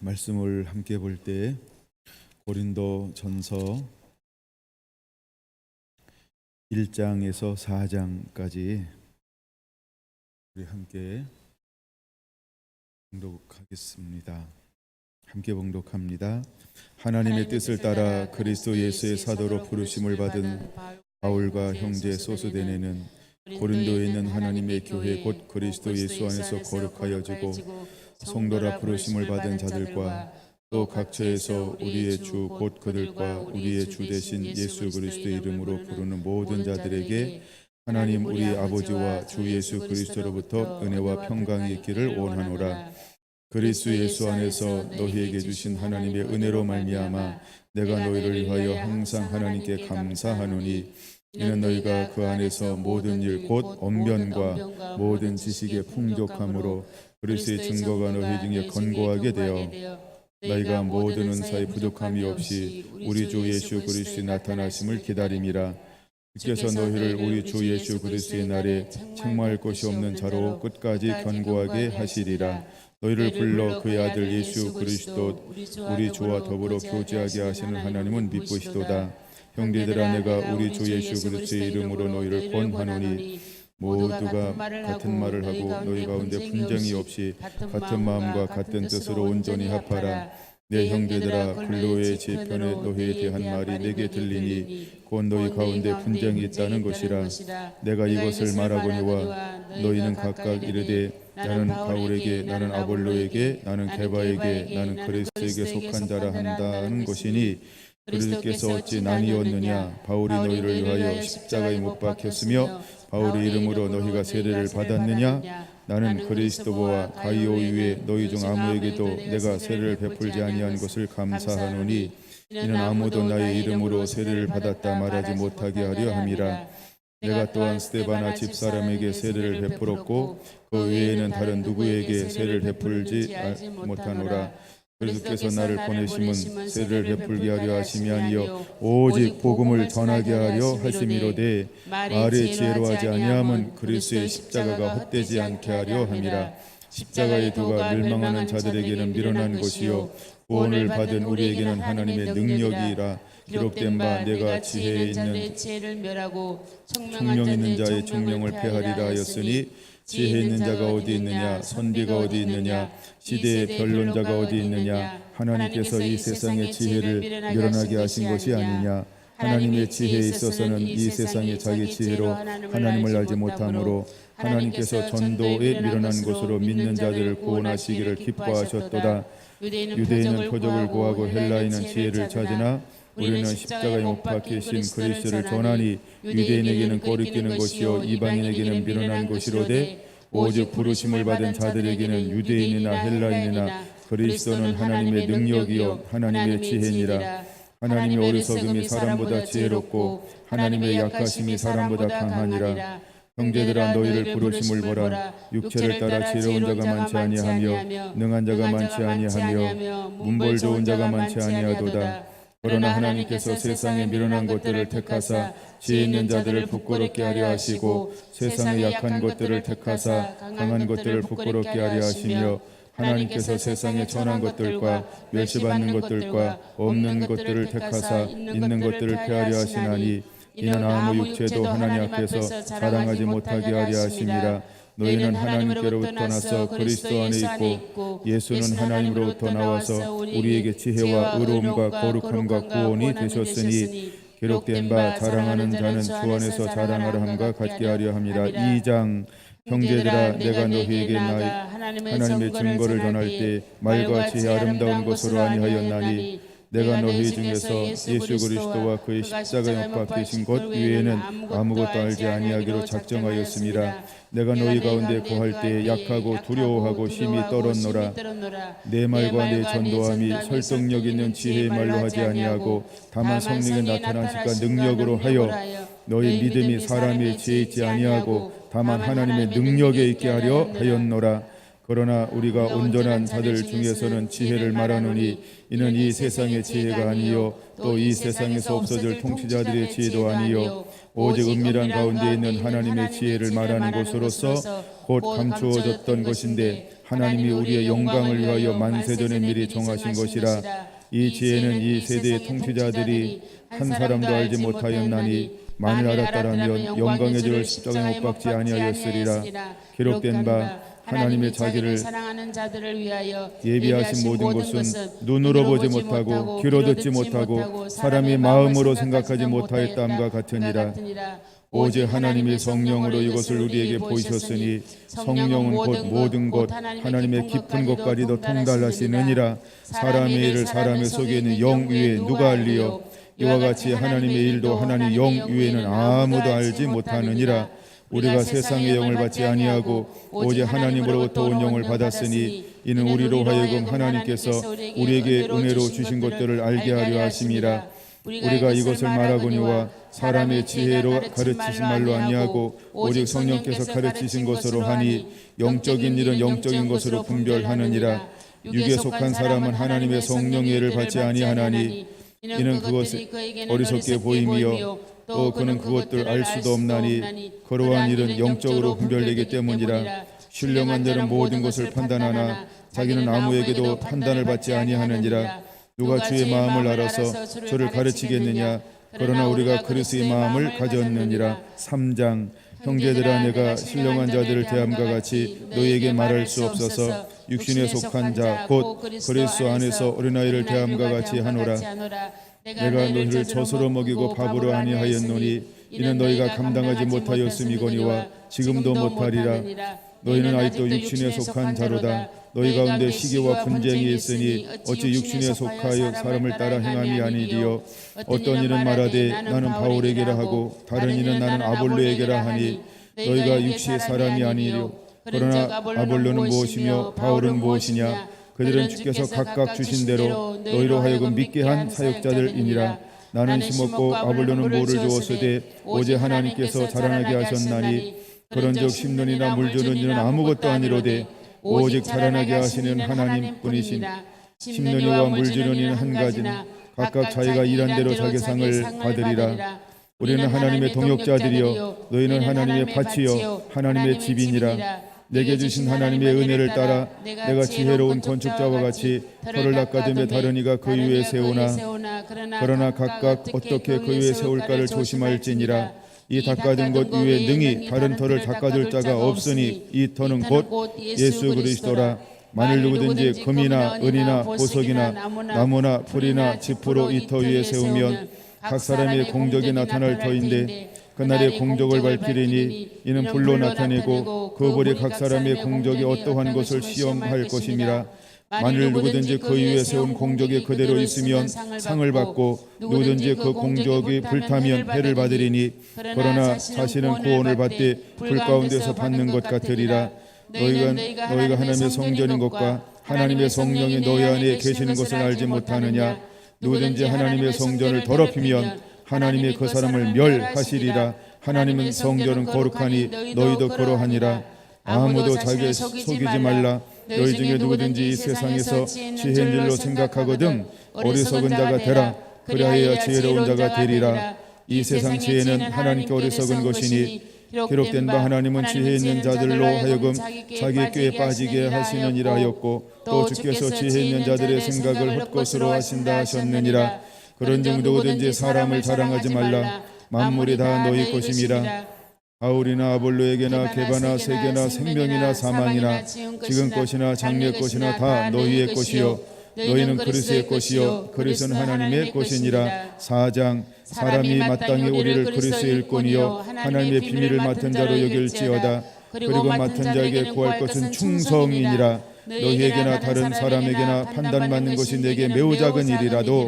말씀을 함께 볼 때 고린도 전서 1장에서 4장까지 우리 함께 봉독하겠습니다. 함께 봉독합니다. 하나님의 뜻을 따라 그리스도 예수의 사도로 부르심을 받은 바울과 형제 소스데네는 고린도에 있는 하나님의 교회 곧 그리스도 예수 안에서 거룩하여지고 성도라 부르심을 받은 자들과 또 각처에서 우리의 주 곧 그들과 우리의 주 되신 예수 그리스도의 이름으로 부르는 모든 자들에게 하나님 우리 아버지와 주 예수 그리스도로부터 은혜와 평강이 있기를 원하노라. 그리스도 예수 안에서 너희에게 주신 하나님의 은혜로 말미암아 내가 너희를 위하여 항상 하나님께 감사하노니 이는 너희가 그 안에서 모든 일 곧 언변과 모든 지식의 풍족함으로 그리스도의 증거가 너희 중에 건고하게 되어 너희가 모든 은사의 부족함이 없이 우리 주 예수 그리스도의 나타나심을 기다림이라. 주께서 너희를 우리 주 예수 그리스도의 날에 책망할 것이 없는 자로 끝까지 견고하게 하시리라. 너희를 불러 그의 아들 예수 그리스도 우리 주와 더불어 교제하게 하시는 하나님은 미쁘시도다. 형제들아, 내가 우리 주 예수 그리스도의 이름으로 너희를 권하노니 모두가 같은 말을 하고 너희 가운데 분쟁이 없이 같은 마음과 같은 뜻으로 온전히 합하라. 내 형제들아, 근로의 제 편에 너희에 대한 말이 내게 들리니 곧 너희 가운데 분쟁이 있다는 것이라. 내가 이것을 말하거니와 너희는 각각 이르되 나는 바울에게, 나는 아볼로에게, 나는 게바에게, 나는 그리스도에게 속한 자라 한다는 것이니 그리스도께서 어찌 나뉘었느냐? 바울이 너희를 위하여 십자가에 못 박혔으며 바울의 이름으로 너희가 세례를 받았느냐? 나는 그리스도와 가이오 이외에 너희 중 아무에게도 내가 세례를 베풀지 아니한 것을 감사하노니 이는 아무도 나의 이름으로 세례를 받았다 말하지 못하게 하려 함이라. 내가 또한 스데바나 집사람에게 세례를 베풀었고 그 외에는 다른 누구에게 세례를 베풀지 못하노라. 그리스도께서 나를 보내심은 세례를 베풀게 하려 하심이 아니요 오직 복음을 전하게 하려 하심이로되 말의 지혜로 하지 아니함은 그리스도의 십자가가 헛되지 않게 하려 함이라. 십자가의 도가 멸망하는 자들에게는 미련한 것이요 구원을 받은 우리에게는 하나님의 능력이라. 기록된 바 내가 지혜에 있는 총명 있는 자의 총명을 폐하리라 하였으니 지혜 있는 자가 어디 있느냐? 선비가 어디 있느냐? 시대의 변론자가 어디 있느냐? 하나님께서 이 세상의 지혜를 미련하게 하신 것이 아니냐? 하나님의 지혜에 있어서는 이 세상의 자기 지혜로 하나님을 알지 못하므로 하나님께서 전도에 미련한 것으로 믿는 자들을 구원하시기를 기뻐하셨도다. 유대인은 표적을 구하고 헬라인은 지혜를 찾으나 우리는 십자가에 못 박히신 그리스도를 전하니 유대인에게는 꼬리끼는 것이요 이방인에게는 미련한 것이로되 오직 부르심을 받은 자들에게는 유대인이나 헬라인이나 그리스도는 하나님의 능력이요 하나님의 지혜니라. 하나님의 어리석음이 사람보다 지혜롭고 하나님의 약하심이 사람보다 강하니라. 형제들아, 너희를 부르심을 보라. 육체를 따라 지혜로운 자가 많지 아니하며 능한 자가 많지 아니하며 문벌 좋은 자가 많지 아니하도다. 그러나 하나님께서 세상에 미련한 것들을 택하사 지혜 있는 자들을 부끄럽게 하려 하시고 세상에 약한 것들을 택하사 강한 것들을 부끄럽게 하려 하시며 하나님께서 세상에 전한 것들과 멸시받는 것들과 없는 것들을 택하사 있는 것들을 폐하려 하시나니 이는 아무 육체도 하나님 앞에서 자랑하지 못하게 하려 하심이라. 너희는 하나님께로부터 나서 그리스도 안에 있고 예수는 하나님으로부터 나와서 우리에게 지혜와 의로움과 거룩함과 구원이 되셨으니 기록된 바 자랑하는 자는 주 안에서 자랑하라 함과 같게 하려 함이라. 2장 형제들아, 내가 너희에게 하나님의 증거를 전할 때 말과 지혜 아름다운 것으로 아니하였나니 내가 너희 중에서 예수 그리스도와 그의 십자가에 못 박히신 것 외에는 아무것도 알지 아니하기로 작정하였음이라. 내가 너희 가운데 거할 때 약하고 두려워하고 힘이 떨었노라. 내 말과 내 전도함이 설득력 있는 지혜의 말로 하지 아니하고 다만 성령의 나타나시까 능력으로 하여 너희 믿음이 사람의 지혜에 있지 아니하고 다만 하나님의 능력에 있게 하려 하였노라. 그러나 우리가 온전한 자들 중에서는 지혜를 말하노니 이는 이 세상의 지혜가 아니요 또 이 세상에서 없어질 통치자들의 지혜도 아니요 오직 은밀한 가운데 있는 하나님의 지혜를 말하는 것으로서 곧 감추어졌던 것인데 하나님이 우리의 영광을 위하여 만세전에 미리 정하신 것이라. 이 지혜는 이 세대의 통치자들이 한 사람도 알지 못하였나니 만일 알았더라면 영광의 주를 십자가에 못 박지 아니하였으리라. 기록된 바 하나님의 자기를 사랑하는 자들을 위하여 예비하신 모든 것은 눈으로 보지 못하고 귀로 듣지 못하고 사람이 마음으로 생각하지 못하였다함과 같으니라. 오직 하나님의 성령으로 이것을 우리에게 보이셨으니 성령은 곧 모든 것 하나님의 깊은 것까지도 통달하시느니라. 사람의 일을 사람의 속에 있는 영 위에 누가 알리요. 이와 같이 하나님의 일도 하나님 영 위에는 아무도 알지 못하느니라. 우리가 세상의 영을 받지 아니하고 오직 하나님으로부터 온 영을 받았으니 이는 우리로 하여금 하나님께서 우리에게 은혜로 주신 것들을 알게 하려 하심이라. 우리가 이것을 말하거니와 사람의 지혜로 가르치신 말로 아니하고 오직 성령께서 가르치신 것으로 하니 영적인 일은 영적인 것으로 분별하느니라. 육에 속한 사람은 하나님의 성령의 예를 받지 아니하나니 이는 그것이 어리석게 보임이요 또 그는 그것들 알 수도 없나니 그러한 일은 영적으로 분별되기 때문이라. 신령한 자는 모든 것을 판단하나 자기는 아무에게도 판단을 받지 아니하느니라. 누가 주의 마음을 알아서 저를 가르치겠느냐. 그러나 우리가 그리스도의 마음을 가졌느니라. 3장 형제들아 내가 신령한 자들을 대함과 같이 너희에게 말할 수 없어서 육신에 속한 자 곧 그리스도 안에서 어린아이를 대함과 같이 하노라. 내가 너희를 젖으로 먹이고 밥으로 아니하였노니 이는 너희가 감당하지 못하였음이거니와 지금도 못하리라. 너희는 아직도 육신에 속한 자로다. 너희 가운데 시기와 분쟁이 있으니 어찌 육신에 속하여 사람을 따라 행함이 아니리요. 어떤 이는 말하되 나는 바울에게라 하고 다른 이는 나는 아볼로에게라 하니 너희가 육시의 사람이 아니리요. 그러나 아볼로는 무엇이며 바울은 무엇이냐. 그들은 주께서 각각 주신 대로 너희로 하여금 믿게 한 사역자들이니라. 나는 심었고 아볼로는 모를 주었으되 오직 하나님께서 자라나게 하셨나니 그런즉 심는이나 물주는 이는 아무것도 아니로되 오직 자라나게 하시는 하나님뿐이신. 심는 이와 물주는 이는 한 가지는 각각 자기가 일한 대로 자기 상을 받으리라. 우리는 하나님의 동역자들이요 너희는 하나님의 밭이요 하나님의 집이니라. 내게 주신 하나님의 은혜를 따라 내가 지혜로운 건축자와 같이 터를 닦아둠에 다른 이가 그 위에 세우나 그러나 각각 어떻게 그 위에 세울까를 조심할지니라. 이 닦아둔 것 위에 능히 다른 터를 닦아둘 자가 없으니 이 터는 곧 예수 그리스도라. 만일 누구든지 금이나 은이나 보석이나 나무나 풀이나 짚으로 이 터 위에 세우면 각 사람의 공적이 나타날 터인데 그날의 공적을 밝히리니 이는 불로 나타내고 그 불이 각 사람의 공적이 어떠한 것을 시험할 것임이라. 만일 누구든지 그 위에 세운 공적이 그대로 있으면 상을 받고 누구든지 그 공적이 불타면 해를 받으리니 그러나 사실은 구원을 받되 불 가운데서 받는 것 같으리라. 너희가 하나님의 성전인 것과 하나님의 성령이 너희 안에 계시는 것을 알지 못하느냐. 누구든지 하나님의 성전을 더럽히면 하나님이 그 사람을 멸하시리라. 하나님은 성전은 거룩하니 너희도 그러하니라. 아무도 자기를 속이지 말라. 너희 중에 누구든지 이 세상에서 지혜인 줄로 생각하거든 어리석은 자가 되라. 그리하여 지혜로운 자가 되리라. 이 세상 지혜는 하나님께 어리석은 것이니 기록된 바 하나님은 지혜 있는 자들로 하여금 자기 꾀에 빠지게 하시느니라 하였고 또 주께서 지혜 있는 자들의 생각을 헛것으로 하신다 하셨느니라. 그런즉 누구든지 사람을 자랑하지 말라. 만물이 다 너희 것임이라. 바울이나 아볼로에게나 게바나 세계나 생명이나 사망이나 지금 것이나 장래 것이나 다 너희의 것이요 너희는 그리스도의 것이요 그리스도는 하나님의 것이니라. 4장 사람이 마땅히 우리를 그리스도의 일꾼이요 하나님의 비밀을 맡은 자로 여길지어다. 그리고 맡은 자에게 구할 것은 충성이니라. 너희에게나 다른 사람에게나 판단받는 것이 내게 매우 작은 일이라도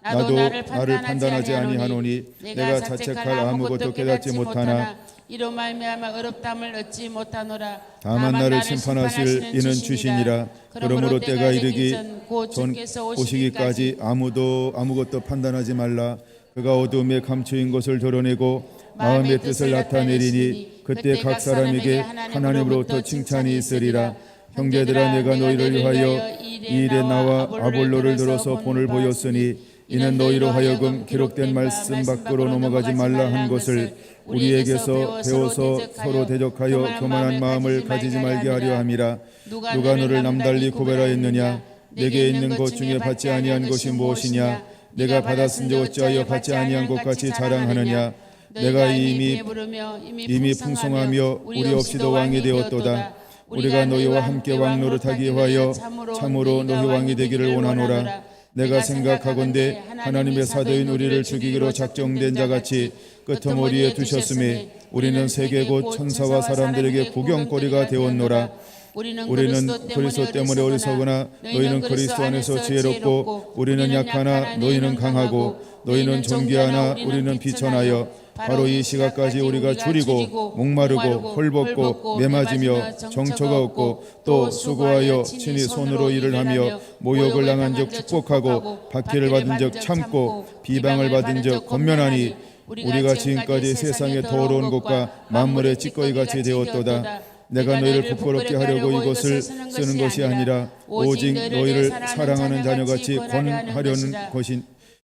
나도 나를 판단하지 아니하노니 내가 자책할 아무것도 깨닫지 못하나 이로 말미암아 어렵담을 얻지 못하노라. 다만 나를 심판하실 이는 주시니라. 그러므로 때가 이르기 전 오시기까지 아무것도 판단하지 말라. 그가 어두움에 감추인 것을 드러내고 마음의 뜻을 나타내리니 그때 각 사람에게 하나님으로부터 칭찬이 있으리라. 형제들아 내가 너희를 위하여 이 일에 나와 아볼로를 들어서 본을 보였으니 이는 너희로 하여금 기록된 말씀 밖으로 넘어가지 말라 한 것을 우리에게서 배워서 서로 대적하여 교만한 마음을 가지지 말게 하려 함이라. 누가 너를 남달리 구별하였느냐? 내게 있는 것 중에 받지 아니한 것이 무엇이냐? 내가 받았은지 어찌하여 받지 아니한 것 같이 자랑하느냐? 내가 이미 풍성하며 우리 없이도 왕이 되었도다. 우리가 너희와 함께 왕노릇하기 위하여 참으로 너희 왕이 되기를 원하노라. 내가 생각하건대 하나님의 사도인 우리를 죽이기로 작정된 자같이 끄트머리에 두셨음에 우리는 세계 곧 천사와 사람들에게 구경거리가 되었노라. 우리는 그리스도 때문에 어리석으나 너희는 그리스도 안에서 지혜롭고 우리는 약하나 너희는 강하고 너희는 존귀하나 우리는 비천하여 바로 이 시각까지 우리가 줄이고 목마르고 헐벗고 매맞으며 정처가 없고 또 수고하여 친히 손으로 일을 하며 모욕을 당한 적 축복하고 박해를 받은 적 참고 비방을 받은 적 권면하니 우리가 지금까지 세상의 더러운 것과 만물의 찌꺼기 같이 되었도다. 내가 너희를 부끄럽게 하려고 이것을 쓰는 것이 아니라 오직 너희를 사랑하는 자녀같이 권하려는 것이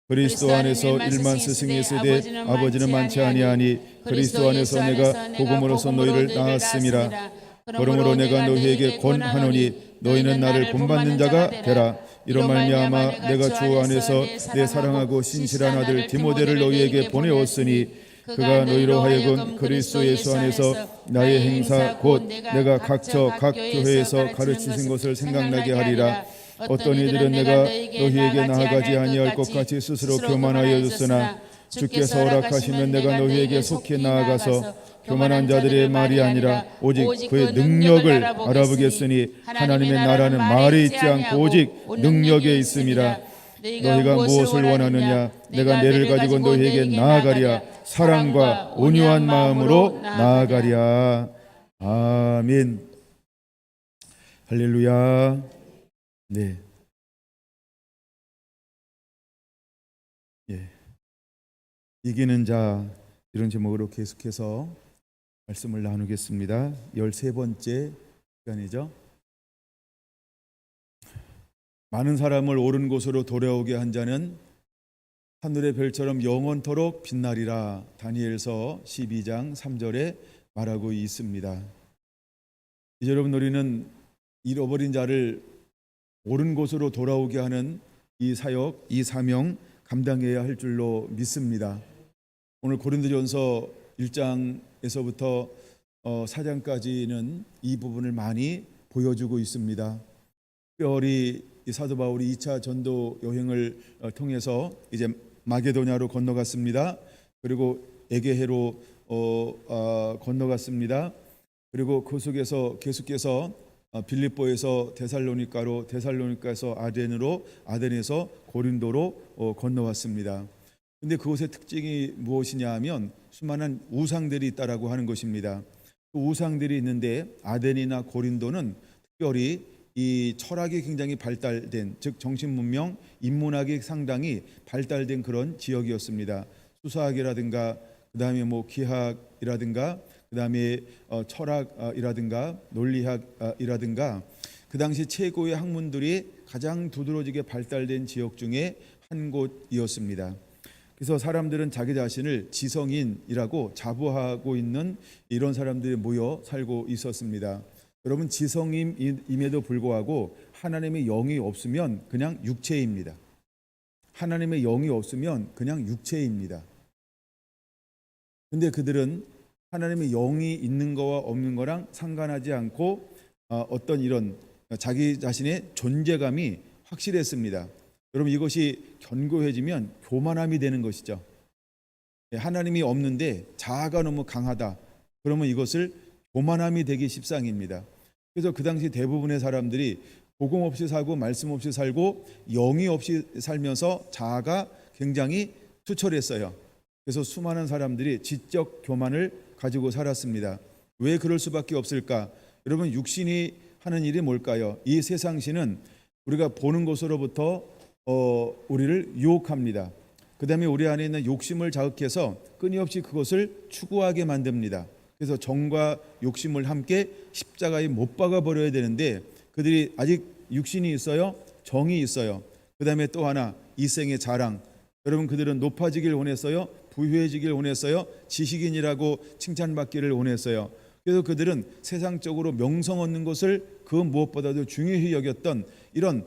그리스도 안에서 일만 스승이 있으되 아버지는 많지 아니하니 그리스도 안에서 내가 복음으로서 너희를 낳았음이라. 그러므로 내가 너희에게 권하노니 너희는 나를 본받는 자가 되라. 이로 말미암아 내가 주 안에서 내 사랑하고 신실한 아들 디모데를 너희에게 보내었으니 그가 너희로 하여금 그리스도 예수 안에서 나의 행사 곧 내가 각처 각 교회에서 가르치신 것을 생각나게 하리라. 어떤 이들은 내가 너희에게 나아가지 아니할 것 같이 스스로 교만하여졌으나 주께서 허락하시면 내가 너희에게 속히 나아가서 교만한 자들의 말이 아니라 오직 그의 능력을 알아보겠으니 하나님의 나라는 말에 있지 않고 오직 능력에 있음이라. 너희가 무엇을 원하느냐? 내가 내를 가지고 너희에게 나아가랴. 사랑과 온유한 마음으로 나아가랴. 아멘. 할렐루야. 네. 예. 이기는 자, 이런 제목으로 계속해서 말씀을 나누겠습니다. 13번째 시간이죠. 많은 사람을 옳은 곳으로 돌아오게 한 자는 하늘의 별처럼 영원토록 빛나리라. 다니엘서 12장 3절에 말하고 있습니다. 이제 여러분, 우리는 잃어버린 자를 옳은 곳으로 돌아오게 하는 이 사역, 이 사명 감당해야 할 줄로 믿습니다. 오늘 고린도전서 1장에서부터 4장까지는 이 부분을 많이 보여주고 있습니다. 특별히 사도 바울이 2차 전도 여행을 통해서 이제 마게도냐로 건너갔습니다. 그리고 에게해로 건너갔습니다. 그리고 그 속에서 계속해서 빌립보에서 데살로니가로, 데살로니가에서 아덴으로, 아덴에서 고린도로 건너왔습니다. 근데 그곳의 특징이 무엇이냐 하면 수많은 우상들이 있다라고 하는 것입니다. 그 우상들이 있는데 아덴이나 고린도는 특별히 이 철학이 굉장히 발달된, 즉 정신문명, 인문학이 상당히 발달된 그런 지역이었습니다. 수사학이라든가 그다음에 기하학이라든가 그다음에 철학이라든가 논리학이라든가 그 당시 최고의 학문들이 가장 두드러지게 발달된 지역 중에 한 곳이었습니다. 그래서 사람들은 자기 자신을 지성인이라고 자부하고 있는 이런 사람들이 모여 살고 있었습니다. 여러분, 지성임에도 불구하고 하나님의 영이 없으면 그냥 육체입니다. 하나님의 영이 없으면 그냥 육체입니다. 근데 그들은 하나님의 영이 있는 거와 없는 거랑 상관하지 않고 어떤 이런 자기 자신의 존재감이 확실했습니다. 여러분, 이것이 견고해지면 교만함이 되는 것이죠. 하나님이 없는데 자아가 너무 강하다. 그러면 이것을 교만함이 되기 십상입니다. 그래서 그 당시 대부분의 사람들이 복음 없이 살고 말씀 없이 살고 영이 없이 살면서 자아가 굉장히 투철했어요. 그래서 수많은 사람들이 지적 교만을 가지고 살았습니다. 왜 그럴 수밖에 없을까? 여러분, 육신이 하는 일이 뭘까요? 이 세상신은 우리가 보는 것으로부터 우리를 유혹합니다. 그 다음에 우리 안에 있는 욕심을 자극해서 끊임없이 그것을 추구하게 만듭니다. 그래서 정과 욕심을 함께 십자가에 못 박아 버려야 되는데 그들이 아직 육신이 있어요, 정이 있어요. 그 다음에 또 하나, 이생의 자랑, 여러분 그들은 높아지길 원했어요? 부유해지길 원했어요? 지식인이라고 칭찬받기를 원했어요. 그래서 그들은 세상적으로 명성 얻는 것을 그 무엇보다도 중요히 여겼던 이런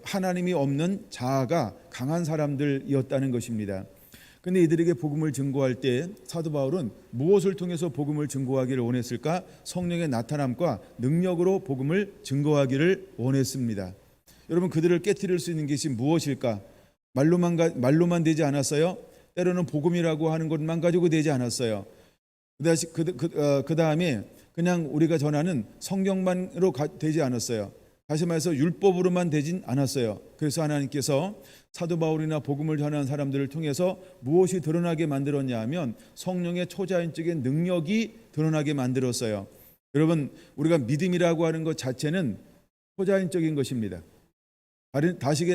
하나님이 없는 자아가 강한 사람들이었다는 것입니다. 근데 이들에게 복음을 증거할 때 사도 바울은 무엇을 통해서 복음을 증거하기를 원했을까? 성령의 나타남과 능력으로 복음을 증거하기를 원했습니다. 여러분 그들을 깨트릴 수 있는 것이 무엇일까? 말로만 되지 않았어요. 때로는 복음이라고 하는 것만 가지고 되지 않았어요. 그 다음에 그냥 우리가 전하는 성경만으로 되지 않았어요. 다시 말해서 율법으로만 되진 않았어요. 그래서 하나님께서 사도 바울이나 복음을 전하는 사람들을 통해서 무엇이 드러나게 만들었냐 하면 성령의 초자연적인 능력이 드러나게 만들었어요. 여러분 우리가 믿음이라고 하는 것 자체는 초자연적인 것입니다.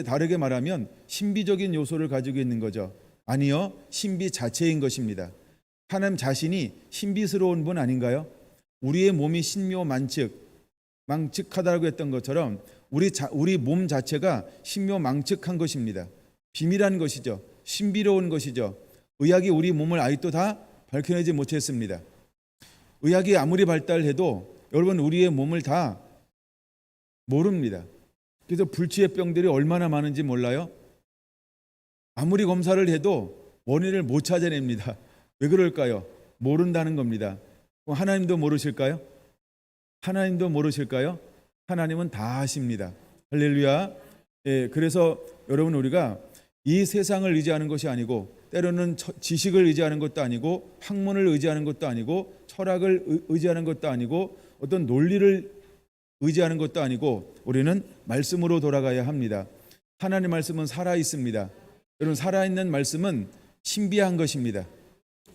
다르게 말하면 신비적인 요소를 가지고 있는 거죠. 아니요, 신비 자체인 것입니다. 하나님 자신이 신비스러운 분 아닌가요? 우리의 몸이 신묘망측하다고 했던 것처럼 우리 몸 자체가 신묘망측한 것입니다. 비밀한 것이죠. 신비로운 것이죠. 의학이 우리 몸을 아직도 다 밝혀내지 못했습니다. 의학이 아무리 발달해도 여러분 우리의 몸을 다 모릅니다. 그래서 불치의 병들이 얼마나 많은지 몰라요? 아무리 검사를 해도 원인을 못 찾아냅니다. 왜 그럴까요? 모른다는 겁니다. 하나님도 모르실까요? 하나님도 모르실까요? 하나님은 다 아십니다. 할렐루야. 예, 그래서 여러분 우리가 이 세상을 의지하는 것이 아니고 때로는 지식을 의지하는 것도 아니고 학문을 의지하는 것도 아니고 철학을 의지하는 것도 아니고 어떤 논리를 의지하는 것도 아니고 우리는 말씀으로 돌아가야 합니다. 하나님의 말씀은 살아 있습니다. 여러분 살아있는 말씀은 신비한 것입니다.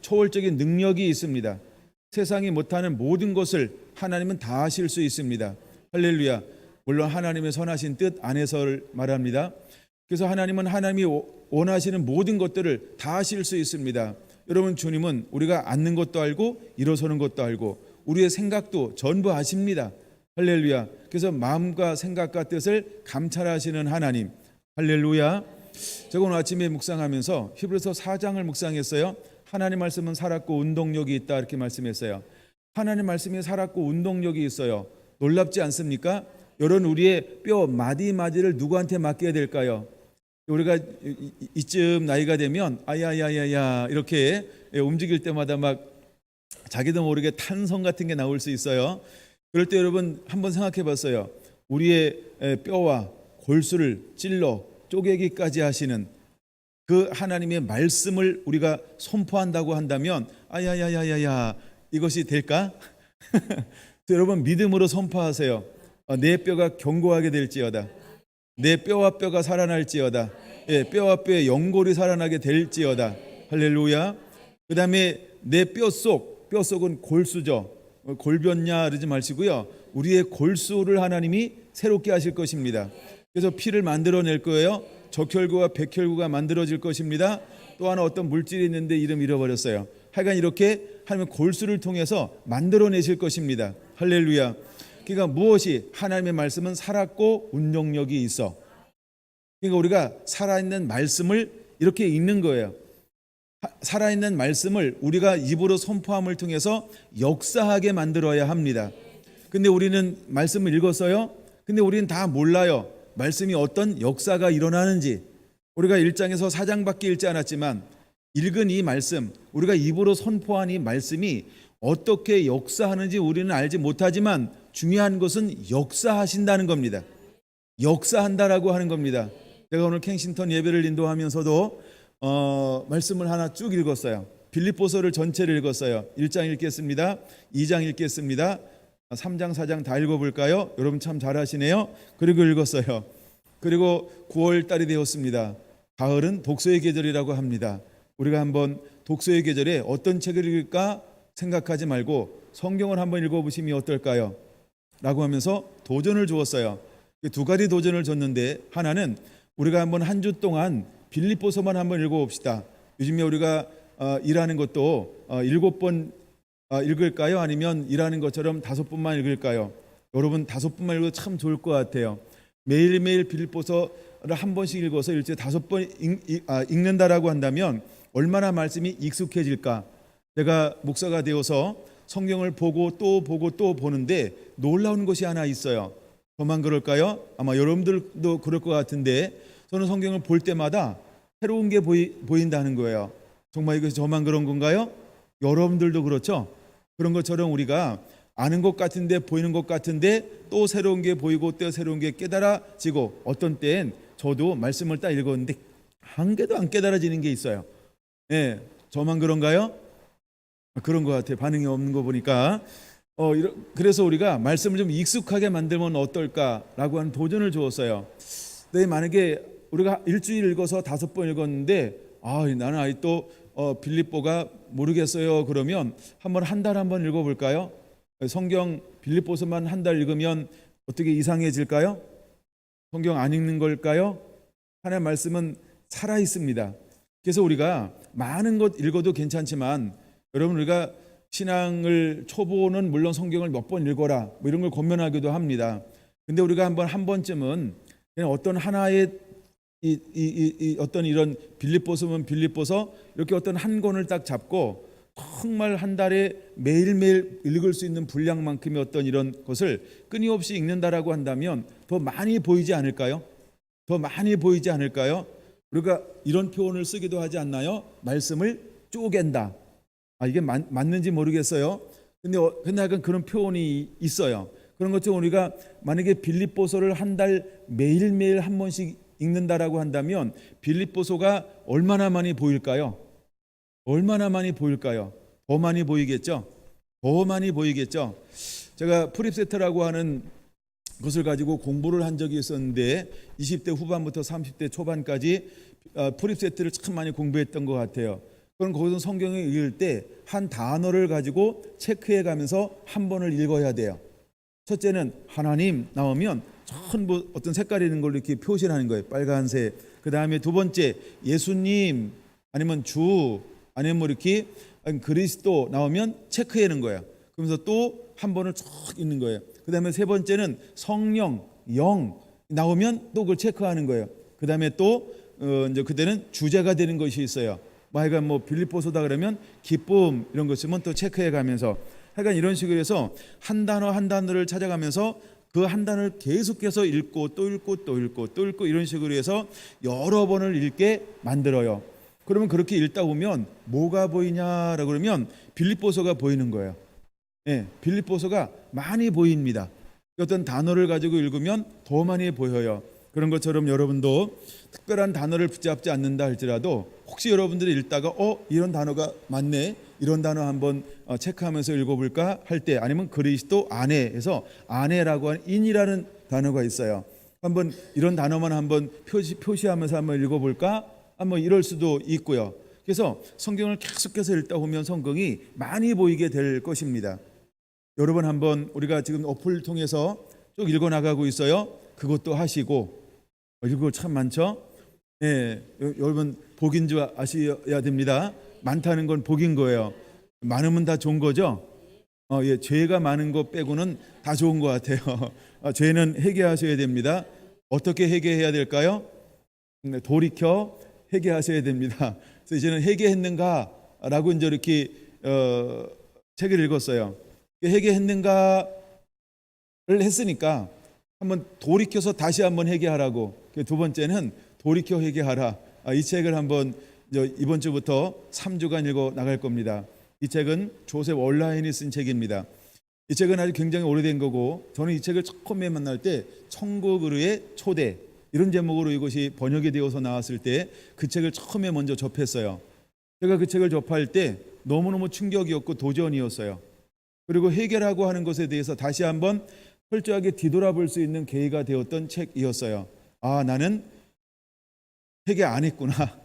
초월적인 능력이 있습니다. 세상이 못하는 모든 것을 하나님은 다 하실 수 있습니다. 할렐루야. 물론 하나님의 선하신 뜻 안에서를 말합니다. 그래서 하나님은 하나님이 원하시는 모든 것들을 다 하실 수 있습니다. 여러분 주님은 우리가 앉는 것도 알고 일어서는 것도 알고 우리의 생각도 전부 아십니다. 할렐루야. 그래서 마음과 생각과 뜻을 감찰하시는 하나님. 할렐루야. 제가 오늘 아침에 묵상하면서 히브리서 4장을 묵상했어요. 하나님 말씀은 살았고 운동력이 있다 이렇게 말씀했어요. 하나님 말씀이 살았고 운동력이 있어요. 놀랍지 않습니까? 여러분 우리의 뼈 마디마디를 누구한테 맡겨야 될까요? 우리가 이쯤 나이가 되면 아야야야야 이렇게 움직일 때마다 막 자기도 모르게 탄성 같은 게 나올 수 있어요. 그럴 때 여러분 한번 생각해 봤어요. 우리의 뼈와 골수를 찔러 쪼개기까지 하시는 그 하나님의 말씀을 우리가 선포한다고 한다면 아야야야야야 이것이 될까? 여러분 믿음으로 선포하세요. 내 뼈가 견고하게 될지어다. 내 뼈와 뼈가 살아날지어다. 예, 뼈와 뼈의 연골이 살아나게 될지어다. 할렐루야. 그 다음에 내 뼈속은 골수죠. 골변냐 그러지 마시고요. 우리의 골수를 하나님이 새롭게 하실 것입니다. 그래서 피를 만들어낼 거예요. 적혈구와 백혈구가 만들어질 것입니다. 또 하나 어떤 물질이 있는데 이름 잃어버렸어요. 하여간 이렇게 하나님의 골수를 통해서 만들어내실 것입니다. 할렐루야. 그러니까 무엇이 하나님의 말씀은 살았고 운동력이 있어. 그러니까 우리가 살아있는 말씀을 이렇게 읽는 거예요. 살아있는 말씀을 우리가 입으로 선포함을 통해서 역사하게 만들어야 합니다. 근데 우리는 말씀을 읽었어요. 근데 우리는 다 몰라요. 말씀이 어떤 역사가 일어나는지. 우리가 1장에서 4장밖에 읽지 않았지만 읽은 이 말씀, 우리가 입으로 선포한 이 말씀이 어떻게 역사하는지 우리는 알지 못하지만 중요한 것은 역사하신다는 겁니다. 역사한다라고 하는 겁니다. 제가 오늘 켄싱턴 예배를 인도하면서도 말씀을 하나 쭉 읽었어요. 빌립보서를 전체를 읽었어요. 1장 읽겠습니다. 2장 읽겠습니다. 3장 4장 다 읽어볼까요? 여러분 참 잘하시네요. 그리고 읽었어요. 그리고 9월 달이 되었습니다. 가을은 독서의 계절이라고 합니다. 우리가 한번 독서의 계절에 어떤 책을 읽을까 생각하지 말고 성경을 한번 읽어보시면 어떨까요? 라고 하면서 도전을 주었어요. 두 가지 도전을 줬는데 하나는 우리가 한번 한 주 동안 빌립보서만 한번 읽어봅시다. 요즘에 우리가 일하는 것도 7번 읽을까요? 아니면 일하는 것처럼 5번만 읽을까요? 여러분 5번만 읽어도 참 좋을 것 같아요. 매일매일 빌립보서 한 번씩 읽어서 일주일에 5번 읽는다라고 한다면 얼마나 말씀이 익숙해질까. 제가 목사가 되어서 성경을 보고 또 보는데 놀라운 것이 하나 있어요. 저만 그럴까요? 아마 여러분들도 그럴 것 같은데 저는 성경을 볼 때마다 새로운 게 보인다는 거예요. 정말 이것이 저만 그런 건가요? 여러분들도 그렇죠? 그런 것처럼 우리가 아는 것 같은데 보이는 것 같은데 또 새로운 게 보이고 또 새로운 게 깨달아지고 어떤 때엔 저도 말씀을 딱 읽었는데 한 개도 안 깨달아지는 게 있어요. 네, 저만 그런가요? 그런 것 같아요. 반응이 없는 거 보니까. 그래서 우리가 말씀을 좀 익숙하게 만들면 어떨까라고 하는 도전을 주었어요. 네, 만약에 우리가 일주일 읽어서 5번 읽었는데 나는 아직도 빌립보가 모르겠어요. 그러면 한 달 한번 읽어볼까요? 성경 빌립보서만 한 달 읽으면 어떻게 이상해질까요? 성경 안 읽는 걸까요? 하나님의 말씀은 살아 있습니다. 그래서 우리가 많은 것 읽어도 괜찮지만 여러분 우리가 신앙을 초보는 물론 성경을 몇 번 읽어라 뭐 이런 걸 권면하기도 합니다. 근데 우리가 한 번쯤은 그냥 어떤 하나의 어떤 이런 빌립보서면 빌립보서 이렇게 어떤 한 권을 딱 잡고 정말 한 달에 매일매일 읽을 수 있는 분량만큼의 어떤 이런 것을 끊임없이 읽는다라고 한다면 더 많이 보이지 않을까요? 더 많이 보이지 않을까요? 우리가 이런 표현을 쓰기도 하지 않나요? 말씀을 쪼갠다. 이게 맞는지 모르겠어요. 근데 약간 그런 표현이 있어요. 그런 것처럼 우리가 만약에 빌립보서를 한 달 매일매일 한 번씩 읽는다라고 한다면 빌립보서가 얼마나 많이 보일까요? 얼마나 많이 보일까요? 더 많이 보이겠죠? 더 많이 보이겠죠? 제가 프립세트라고 하는 것을 가지고 공부를 한 적이 있었는데 20대 후반부터 30대 초반까지 프립세트를 참 많이 공부했던 것 같아요. 그럼 거기서 성경을 읽을 때 한 단어를 가지고 체크해 가면서 한 번을 읽어야 돼요. 첫째는 하나님 나오면 전부 어떤 색깔이 있는 걸로 이렇게 표시를 하는 거예요. 빨간색. 그 다음에 두 번째 예수님 아니면 주 아니면 뭐 이렇게 그리스도 나오면 체크하는 거예요. 그러면서 또 한 번을 쭉 읽는 거예요. 그 다음에 세 번째는 성령, 영 나오면 또 그걸 체크하는 거예요. 그 다음에 또 이제 그때는 주제가 되는 것이 있어요. 하여간 뭐 빌립보서다 그러면 기쁨 이런 거 있으면 또 체크해 가면서 하여간 이런 식으로 해서 한 단어 한 단어를 찾아가면서 그 한 단어를 계속해서 읽고 또 읽고 또 읽고 또 읽고 이런 식으로 해서 여러 번을 읽게 만들어요. 그러면 그렇게 읽다 보면 뭐가 보이냐라고 그러면 빌립보서가 보이는 거예요. 예, 빌립보서가 많이 보입니다. 어떤 단어를 가지고 읽으면 더 많이 보여요. 그런 것처럼 여러분도 특별한 단어를 붙잡지 않는다 할지라도 혹시 여러분들이 읽다가 이런 단어가 맞네 이런 단어 한번 체크하면서 읽어볼까 할 때 아니면 그리스도 안에에서 안에라고 하는 인이라는 단어가 있어요. 한번 이런 단어만 한번 표시하면서 한번 읽어볼까 한번 이럴 수도 있고요. 그래서 성경을 계속해서 읽다 보면 성경이 많이 보이게 될 것입니다. 여러분 한번 우리가 지금 어플을 통해서 쭉 읽어나가고 있어요. 그것도 하시고 읽을 참 많죠. 네, 여러분 복인 줄 아셔야 됩니다. 많다는 건 복인 거예요. 많으면 다 좋은 거죠. 예, 죄가 많은 것 빼고는 다 좋은 것 같아요. 죄는 회개하셔야 됩니다. 어떻게 회개해야 될까요? 돌이켜 회개하셔야 됩니다. 그래서 이제는 회개했는가라고 이제 이렇게 책을 읽었어요. 회개했는가를 했으니까 한번 돌이켜서 다시 한번 회개하라고. 두 번째는 돌이켜 회개하라. 이 책을 한번 이번 주부터 3주간 읽어 나갈 겁니다. 이 책은 조셉 얼라인이 쓴 책입니다. 이 책은 아주 굉장히 오래된 거고 저는 이 책을 처음에 만날 때 천국 의의 초대 이런 제목으로 이것이 번역이 되어서 나왔을 때 그 책을 처음에 먼저 접했어요. 제가 그 책을 접할 때 너무너무 충격이었고 도전이었어요. 그리고 회개라고 하는 것에 대해서 다시 한번 철저하게 뒤돌아볼 수 있는 계기가 되었던 책이었어요. 나는 회개 안 했구나.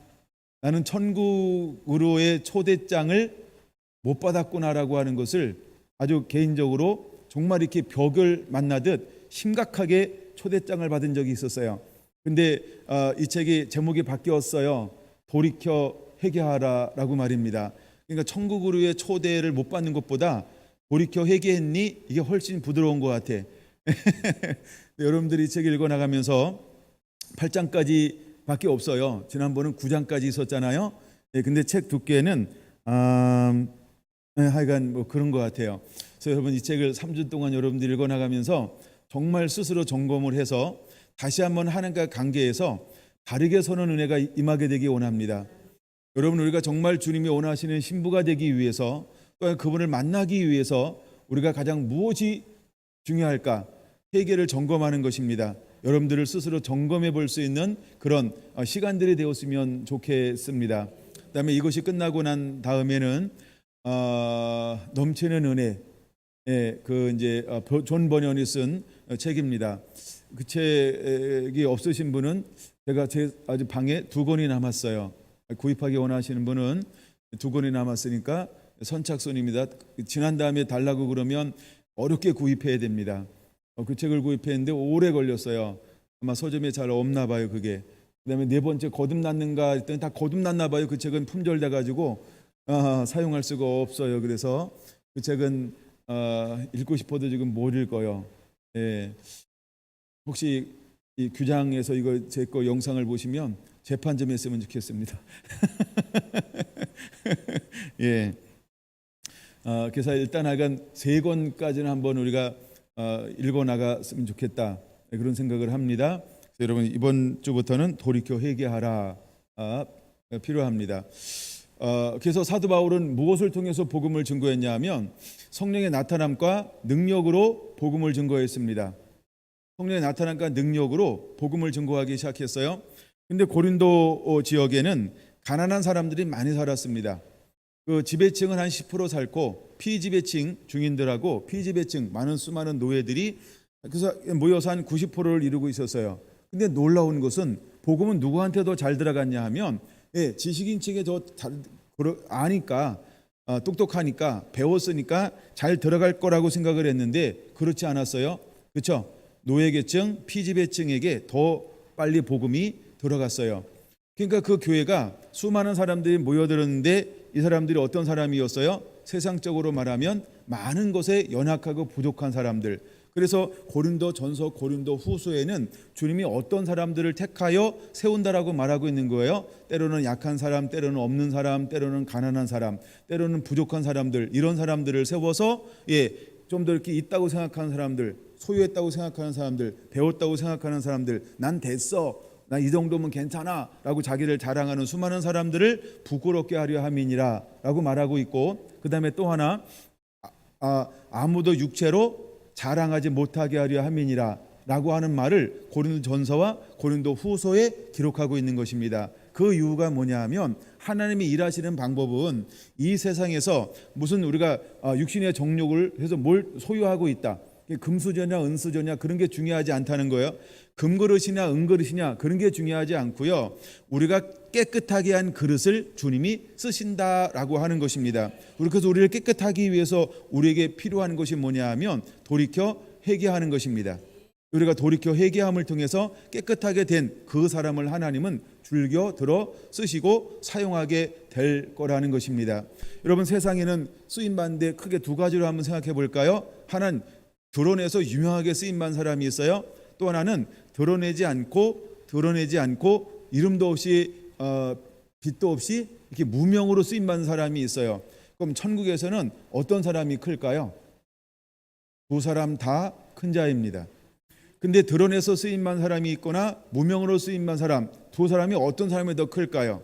나는 천국으로의 초대장을 못 받았구나라고 하는 것을 아주 개인적으로 정말 이렇게 벽을 만나듯 심각하게 초대장을 받은 적이 있었어요. 근데 이 책이 제목이 바뀌었어요. 돌이켜 회개하라라고 말입니다. 그러니까 천국으로의 초대를 못 받는 것보다 돌이켜 회개했니? 이게 훨씬 부드러운 것 같아. 여러분들이 이 책 읽어 나가면서 8장까지밖에 없어요. 지난번은 9장까지 있었잖아요. 근데 책 두께는 하여간 뭐 그런 것 같아요. 그래서 여러분 이 책을 3주 동안 여러분들이 읽어나가면서 정말 스스로 점검을 해서 다시 한번 하나님과 관계에서 다르게 서는 은혜가 임하게 되기 원합니다. 여러분 우리가 정말 주님이 원하시는 신부가 되기 위해서 또 그분을 만나기 위해서 우리가 가장 무엇이 중요할까? 회개를 점검하는 것입니다. 여러분들을 스스로 점검해 볼 수 있는 그런 시간들이 되었으면 좋겠습니다. 그다음에 이것이 끝나고 난 다음에는 넘치는 은혜, 그 이제 존 버년이 쓴 책입니다. 그 책이 없으신 분은 제가 제 아주 방에 2권이 남았어요. 구입하기 원하시는 분은 2권이 남았으니까 선착순입니다. 지난 다음에 달라고 그러면 어렵게 구입해야 됩니다. 그 책을 구입했는데 오래 걸렸어요. 아마 서점에 잘 없나 봐요. 그게. 그다음에 4번째 거듭났는가 했더니 다 거듭났나 봐요. 그 책은 품절돼 가지고 사용할 수가 없어요. 그래서 그 책은 읽고 싶어도 지금 못 읽어요. 혹시 이 규장에서 이거 제 거 영상을 보시면 재판 좀 했으면 좋겠습니다. 예. 그래서 일단 하여간 3권까지는 한번 우리가 읽어 나갔으면 좋겠다 그런 생각을 합니다. 여러분 이번 주부터는 돌이켜 회개하라 필요합니다. 그래서 사도 바울은 무엇을 통해서 복음을 증거했냐 하면 성령의 나타남과 능력으로 복음을 증거했습니다. 성령의 나타남과 능력으로 복음을 증거하기 시작했어요. 근데 고린도 지역에는 가난한 사람들이 많이 살았습니다. 그 지배층은 한 10% 살고 피지배층 중인들하고 피지배층 많은 수많은 노예들이 그래서 모여서 한 90%를 이루고 있었어요. 근데 놀라운 것은 복음은 누구한테 더 잘 들어갔냐 하면 지식인층에 더 잘 아니까 똑똑하니까 배웠으니까 잘 들어갈 거라고 생각을 했는데 그렇지 않았어요. 그렇죠? 노예계층, 피지배층에게 더 빨리 복음이 들어갔어요. 그러니까 그 교회가 수많은 사람들이 모여들었는데 이 사람들이 어떤 사람이었어요? 세상적으로 말하면 많은 것에 연약하고 부족한 사람들. 그래서 고린도 전서, 고린도 후서에는 주님이 어떤 사람들을 택하여 세운다라고 말하고 있는 거예요. 때로는 약한 사람, 때로는 없는 사람, 때로는 가난한 사람, 때로는 부족한 사람들, 이런 사람들을 세워서 좀 더 이렇게 있다고 생각하는 사람들, 소유했다고 생각하는 사람들, 배웠다고 생각하는 사람들, 난 됐어, 나 이 정도면 괜찮아 라고 자기를 자랑하는 수많은 사람들을 부끄럽게 하려 함이니라 라고 말하고 있고, 그 다음에 또 하나 아무도 육체로 자랑하지 못하게 하려 함이니라 라고 하는 말을 고린도 전서와 고린도 후서에 기록하고 있는 것입니다. 그 이유가 뭐냐 하면 하나님이 일하시는 방법은 이 세상에서 무슨 우리가 육신의 정욕을 해서 뭘 소유하고 있다, 금수저냐 은수저냐 그런 게 중요하지 않다는 거예요. 금그릇이냐 은그릇이냐 그런 게 중요하지 않고요. 우리가 깨끗하게 한 그릇을 주님이 쓰신다라고 하는 것입니다. 그래서 우리를 깨끗하기 위해서 우리에게 필요한 것이 뭐냐 하면 돌이켜 회개하는 것입니다. 우리가 돌이켜 회개함을 통해서 깨끗하게 된 그 사람을 하나님은 즐겨 들어 쓰시고 사용하게 될 거라는 것입니다. 여러분 세상에는 쓰임받는데 크게 2가지로 한번 생각해 볼까요? 하나는 드러내서 유명하게 쓰임받은 사람이 있어요. 또 하나는 드러내지 않고 이름도 없이 빛도 없이 이렇게 무명으로 쓰임받는 사람이 있어요. 그럼 천국에서는 어떤 사람이 클까요? 2 사람 다 큰 자입니다. 근데 드러내서 쓰임받는 사람이 있거나 무명으로 쓰임받는 사람, 2 사람이 어떤 사람이 더 클까요?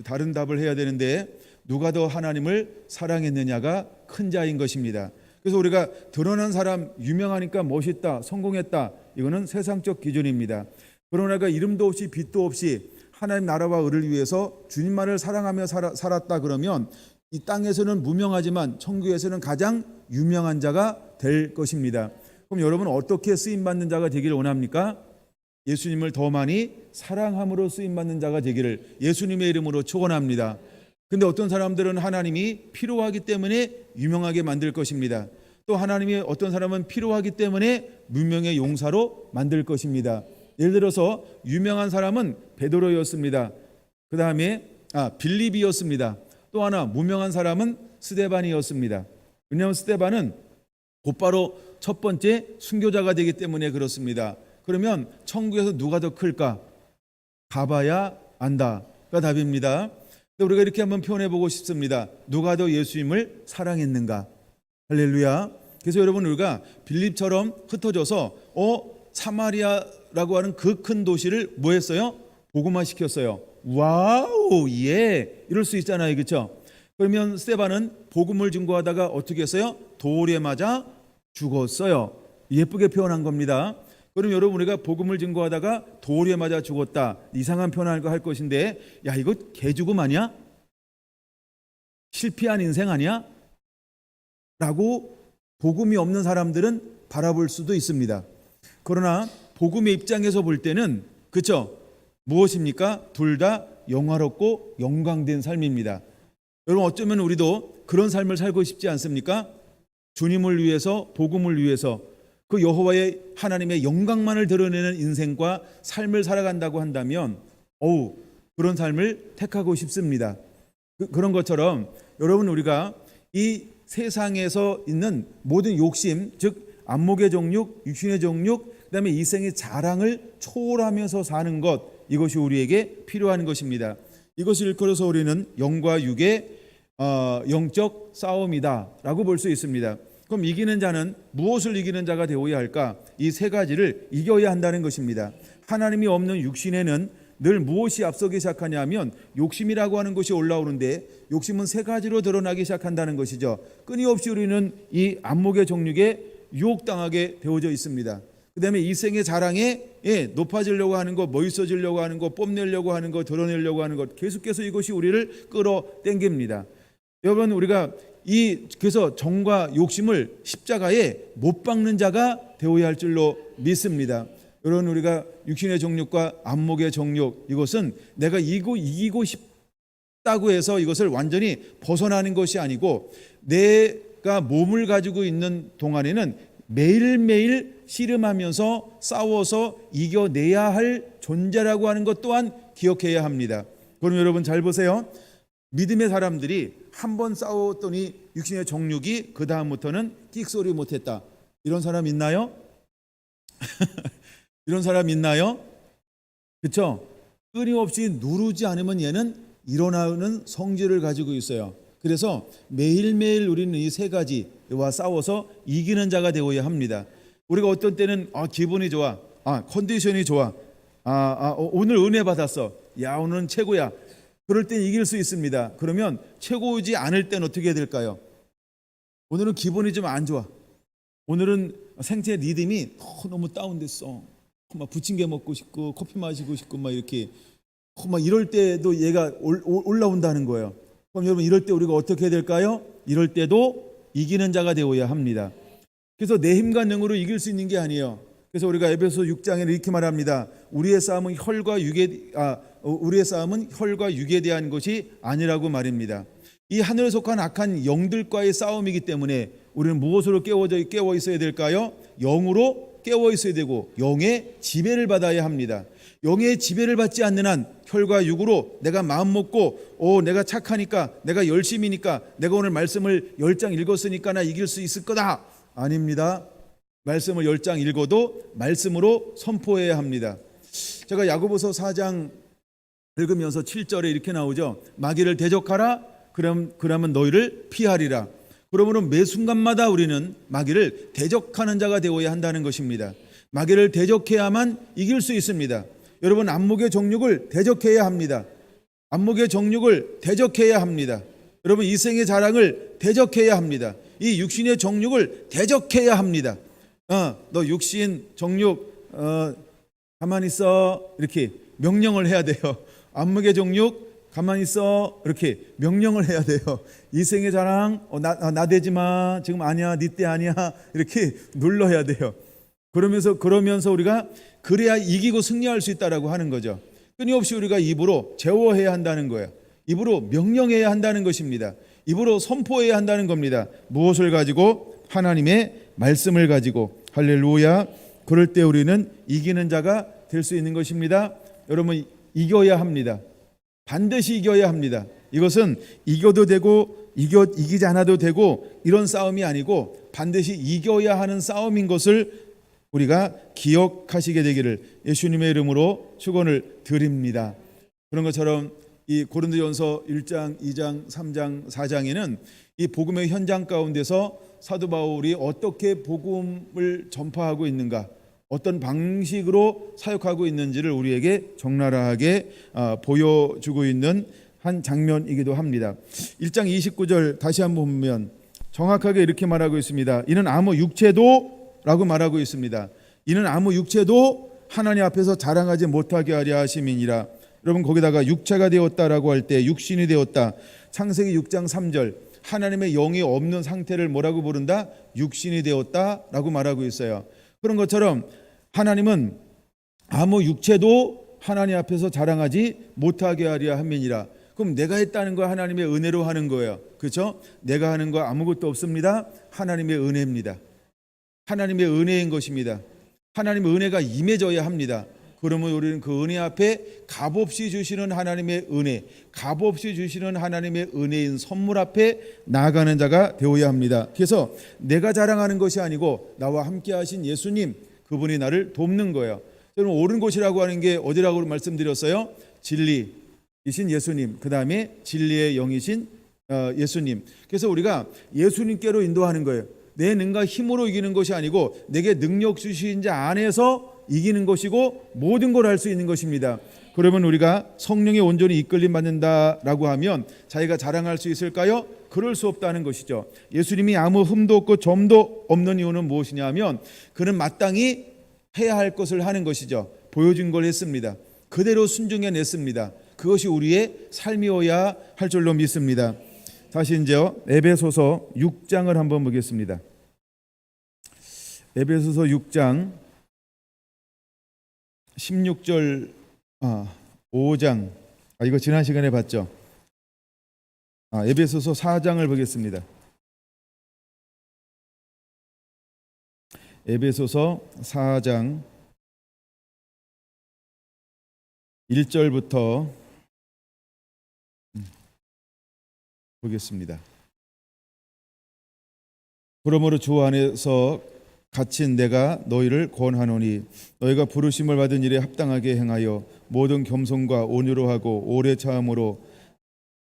다른 답을 해야 되는데 누가 더 하나님을 사랑했느냐가 큰 자인 것입니다. 그래서 우리가 드러난 사람, 유명하니까 멋있다, 성공했다, 이거는 세상적 기준입니다. 그러나 우리가 이름도 없이 빛도 없이 하나님 나라와 의를 위해서 주님만을 사랑하며 살았다 그러면 이 땅에서는 무명하지만 천국에서는 가장 유명한 자가 될 것입니다. 그럼 여러분 어떻게 쓰임받는 자가 되기를 원합니까? 예수님을 더 많이 사랑함으로 쓰임받는 자가 되기를 예수님의 이름으로 축원합니다. 근데 어떤 사람들은 하나님이 필요하기 때문에 유명하게 만들 것입니다. 또 하나님이 어떤 사람은 필요하기 때문에 무명의 용사로 만들 것입니다. 예를 들어서 유명한 사람은 베드로였습니다. 그 다음에 빌립이었습니다. 또 하나 무명한 사람은 스데반이었습니다. 왜냐하면 스데반은 곧바로 첫 번째 순교자가 되기 때문에 그렇습니다. 그러면 천국에서 누가 더 클까? 가봐야 안다가 답입니다. 우리가 이렇게 한번 표현해 보고 싶습니다. 누가 더 예수님을 사랑했는가? 할렐루야. 그래서 여러분, 우리가 빌립처럼 흩어져서 사마리아라고 하는 그 큰 도시를 뭐 했어요? 복음화 시켰어요. 와우, 예, 이럴 수 있잖아요, 그렇죠? 그러면 스데반은 복음을 증거하다가 어떻게 했어요? 돌에 맞아 죽었어요. 예쁘게 표현한 겁니다. 그럼 여러분, 우리가 복음을 증거하다가 돌에 맞아 죽었다, 이상한 표현을 할 것인데, 야, 이거 개죽음 아니야? 실패한 인생 아니야? 라고 복음이 없는 사람들은 바라볼 수도 있습니다. 그러나 복음의 입장에서 볼 때는, 그렇죠? 무엇입니까? 둘 다 영화롭고 영광된 삶입니다. 여러분, 어쩌면 우리도 그런 삶을 살고 싶지 않습니까? 주님을 위해서, 복음을 위해서 그 여호와의 하나님의 영광만을 드러내는 인생과 삶을 살아간다고 한다면 그런 삶을 택하고 싶습니다. 그런 것처럼 여러분, 우리가 이 세상에서 있는 모든 욕심, 즉 안목의 정욕, 육신의 정욕, 그다음에 이생의 자랑을 초월하면서 사는 것, 이것이 우리에게 필요한 것입니다. 이것을 일컬어서 우리는 영과 육의 영적 싸움이다라고 볼 수 있습니다. 그럼 이기는 자는 무엇을 이기는 자가 되어야 할까? 이 세 가지를 이겨야 한다는 것입니다. 하나님이 없는 육신에는 늘 무엇이 앞서기 시작하냐면 욕심이라고 하는 것이 올라오는데, 욕심은 세 가지로 드러나기 시작한다는 것이죠. 끊임없이 우리는 이 안목의 정욕에 유혹당하게 되어져 있습니다. 그 다음에 이생의 자랑에 높아지려고 하는 것, 멋있어지려고 하는 것, 뽐내려고 하는 것, 드러내려고 하는 것, 계속해서 이것이 우리를 끌어당깁니다. 여러분, 우리가 그래서 정과 욕심을 십자가에 못 박는 자가 되어야 할 줄로 믿습니다. 여러분, 우리가 육신의 정욕과 안목의 정욕, 이것은 내가 이기고 싶다고 해서 이것을 완전히 벗어나는 것이 아니고, 내가 몸을 가지고 있는 동안에는 매일매일 씨름하면서 싸워서 이겨내야 할 존재라고 하는 것 또한 기억해야 합니다. 그럼 여러분, 잘 보세요. 믿음의 사람들이 한번 싸웠더니 육신의 정욕이 그 다음부터는 끽소리 못했다, 이런 사람 있나요? 이런 사람 있나요? 그렇죠? 끊임없이 누르지 않으면 얘는 일어나는 성질을 가지고 있어요. 그래서 매일매일 우리는 이 세 가지와 싸워서 이기는 자가 되어야 합니다. 우리가 어떤 때는 기분이 좋아, 컨디션이 좋아, 오늘 은혜 받았어, 야, 오늘은 최고야, 그럴 땐 이길 수 있습니다. 그러면 최고이지 않을 땐 어떻게 해야 될까요? 오늘은 기분이 좀 안 좋아, 오늘은 생체 리듬이 너무 다운됐어, 막 부침개 먹고 싶고 커피 마시고 싶고 막 이렇게 막 이럴 때도 얘가 올라온다는 거예요. 그럼 여러분, 이럴 때 우리가 어떻게 해야 될까요? 이럴 때도 이기는 자가 되어야 합니다. 그래서 내 힘과 능으로 이길 수 있는 게 아니에요. 그래서 우리가 에베소 6장에 이렇게 말합니다. 우리의 싸움은 혈과 육에 대한 것이 아니라고 말입니다. 이 하늘에 속한 악한 영들과의 싸움이기 때문에 우리는 무엇으로 깨워 있어야 될까요? 영으로 깨워 있어야 되고 영의 지배를 받아야 합니다. 영의 지배를 받지 않는 한 혈과 육으로 내가 마음 먹고 내가 착하니까, 내가 열심이니까, 내가 오늘 말씀을 10장 읽었으니까 나 이길 수 있을 거다, 아닙니다. 말씀을 10장 읽어도 말씀으로 선포해야 합니다. 제가 야고보서 4장 읽으면서 7절에 이렇게 나오죠. 마귀를 대적하라, 그러면 너희를 피하리라. 그러므로 매 순간마다 우리는 마귀를 대적하는 자가 되어야 한다는 것입니다. 마귀를 대적해야만 이길 수 있습니다. 여러분, 안목의 정욕을 대적해야 합니다. 안목의 정욕을 대적해야 합니다. 여러분, 이생의 자랑을 대적해야 합니다. 이 육신의 정욕을 대적해야 합니다. 너 육신 정욕 가만히 있어, 이렇게 명령을 해야 돼요. 안목의 정욕 가만히 있어, 이렇게 명령을 해야 돼요. 이생의 자랑 나대지 마, 지금 아니야, 네 때 아니야, 이렇게 눌러야 돼요. 그러면서 우리가 그래야 이기고 승리할 수 있다라고 하는 거죠. 끊임없이 우리가 입으로 제어해야 한다는 거예요. 입으로 명령해야 한다는 것입니다. 입으로 선포해야 한다는 겁니다. 무엇을 가지고? 하나님의 말씀을 가지고. 할렐루야. 그럴 때 우리는 이기는 자가 될 수 있는 것입니다. 여러분, 이겨야 합니다. 반드시 이겨야 합니다. 이것은 이겨도 되고 이기지 않아도 되고 이런 싸움이 아니고 반드시 이겨야 하는 싸움인 것을 우리가 기억하시게 되기를 예수님의 이름으로 축원을 드립니다. 그런 것처럼 이 고린도전서 1장, 2장, 3장, 4장에는 이 복음의 현장 가운데서 사도 바울이 어떻게 복음을 전파하고 있는가, 어떤 방식으로 사역하고 있는지를 우리에게 적나라하게 보여주고 있는 한 장면이기도 합니다. 1장 29절 다시 한번 보면 정확하게 이렇게 말하고 있습니다. 이는 아무 육체도 라고 말하고 있습니다. 이는 아무 육체도 하나님 앞에서 자랑하지 못하게 하려 하심이니라. 여러분 거기다가 육체가 되었다라고 할 때 육신이 되었다. 창세기 6장 3절 하나님의 영이 없는 상태를 뭐라고 부른다? 육신이 되었다라고 말하고 있어요. 그런 것처럼 하나님은 아무 육체도 하나님 앞에서 자랑하지 못하게 하려 함이니라. 그럼 내가 했다는 거 하나님의 은혜로 하는 거예요. 그렇죠? 내가 하는 거 아무것도 없습니다. 하나님의 은혜입니다. 하나님의 은혜인 것입니다. 하나님의 은혜가 임해져야 합니다. 그러면 우리는 그 은혜 앞에 값없이 주시는 하나님의 은혜, 값없이 주시는 하나님의 은혜인 선물 앞에 나아가는 자가 되어야 합니다. 그래서 내가 자랑하는 것이 아니고 나와 함께 하신 예수님, 그분이 나를 돕는 거예요. 여러분 옳은 곳이라고 하는 게 어디라고 말씀드렸어요? 진리이신 예수님, 그 다음에 진리의 영이신 예수님. 그래서 우리가 예수님께로 인도하는 거예요. 내 능과 힘으로 이기는 것이 아니고 내게 능력 주신 자 안에서 이기는 것이고 모든 걸 할 수 있는 것입니다. 그러면 우리가 성령의 온전히 이끌림 받는다라고 하면 자기가 자랑할 수 있을까요? 그럴 수 없다는 것이죠. 예수님이 아무 흠도 없고 점도 없는 이유는 무엇이냐 하면 그는 마땅히 해야 할 것을 하는 것이죠. 보여준 걸 했습니다. 그대로 순종해냈습니다. 그것이 우리의 삶이어야 할 줄로 믿습니다. 다시 이제 에베소서 6장을 한번 보겠습니다. 에베소서 6장 16절 5장 이거 지난 시간에 봤죠. 에베소서 4장을 보겠습니다. 에베소서 4장 1절부터 보겠습니다. 그러므로 주 안에서 갇힌 내가 너희를 권하노니 너희가 부르심을 받은 일에 합당하게 행하여 모든 겸손과 온유로 하고 오래 참음으로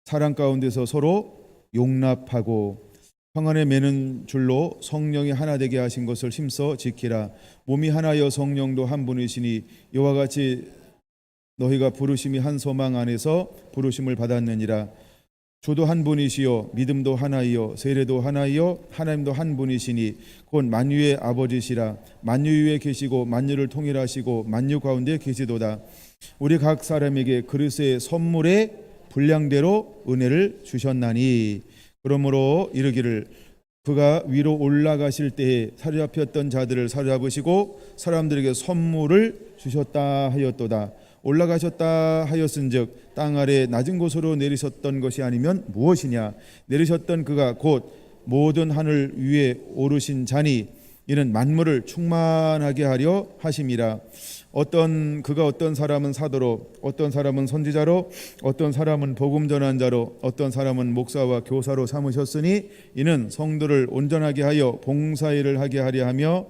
사랑 가운데서 서로 용납하고 평안에 매는 줄로 성령이 하나 되게 하신 것을 힘써 지키라. 몸이 하나여 성령도 한 분이시니 이와 같이 너희가 부르심이 한 소망 안에서 부르심을 받았느니라. 주도 한 분이시요 믿음도 하나이요 세례도 하나이요 하나님도 한 분이시니 곧 만유의 아버지시라. 만유 위에 계시고 만유를 통일하시고 만유 가운데 계시도다. 우리 각 사람에게 그리스도의 선물의 분량대로 은혜를 주셨나니 그러므로 이르기를 그가 위로 올라가실 때에 사로잡혔던 자들을 사로잡으시고 사람들에게 선물을 주셨다 하였도다. 올라가셨다 하였은즉 땅 아래 낮은 곳으로 내리셨던 것이 아니면 무엇이냐. 내리셨던 그가 곧 모든 하늘 위에 오르신 자니 이는 만물을 충만하게 하려 하심이라. 그가 어떤 사람은 사도로 어떤 사람은 선지자로 어떤 사람은 복음 전한 자로 어떤 사람은 목사와 교사로 삼으셨으니 이는 성도를 온전하게 하여 봉사일을 하게 하려 하며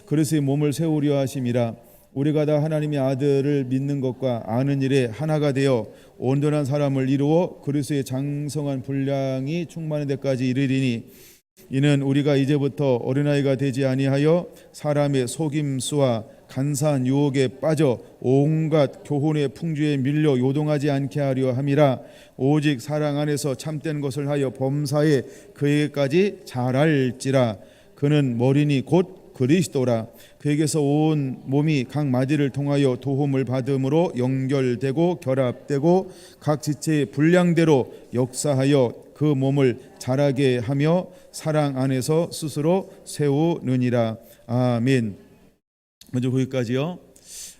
그리스도의 몸을 세우려 하심이라. 우리가 다 하나님의 아들을 믿는 것과 아는 일에 하나가 되어 온전한 사람을 이루어 그리스도의 장성한 분량이 충만한 데까지 이르리니 이는 우리가 이제부터 어린아이가 되지 아니하여 사람의 속임수와 간사한 유혹에 빠져 온갖 교훈의 풍주에 밀려 요동하지 않게 하려 함이라. 오직 사랑 안에서 참된 것을 하여 범사에 그에게까지 잘할지라. 그는 머리니 곧 그리스도라. 그에게서 온 몸이 각 마디를 통하여 도움을 받음으로 연결되고 결합되고 각 지체의 분량대로 역사하여 그 몸을 자라게 하며 사랑 안에서 스스로 세우느니라. 아멘. 먼저 거기까지요.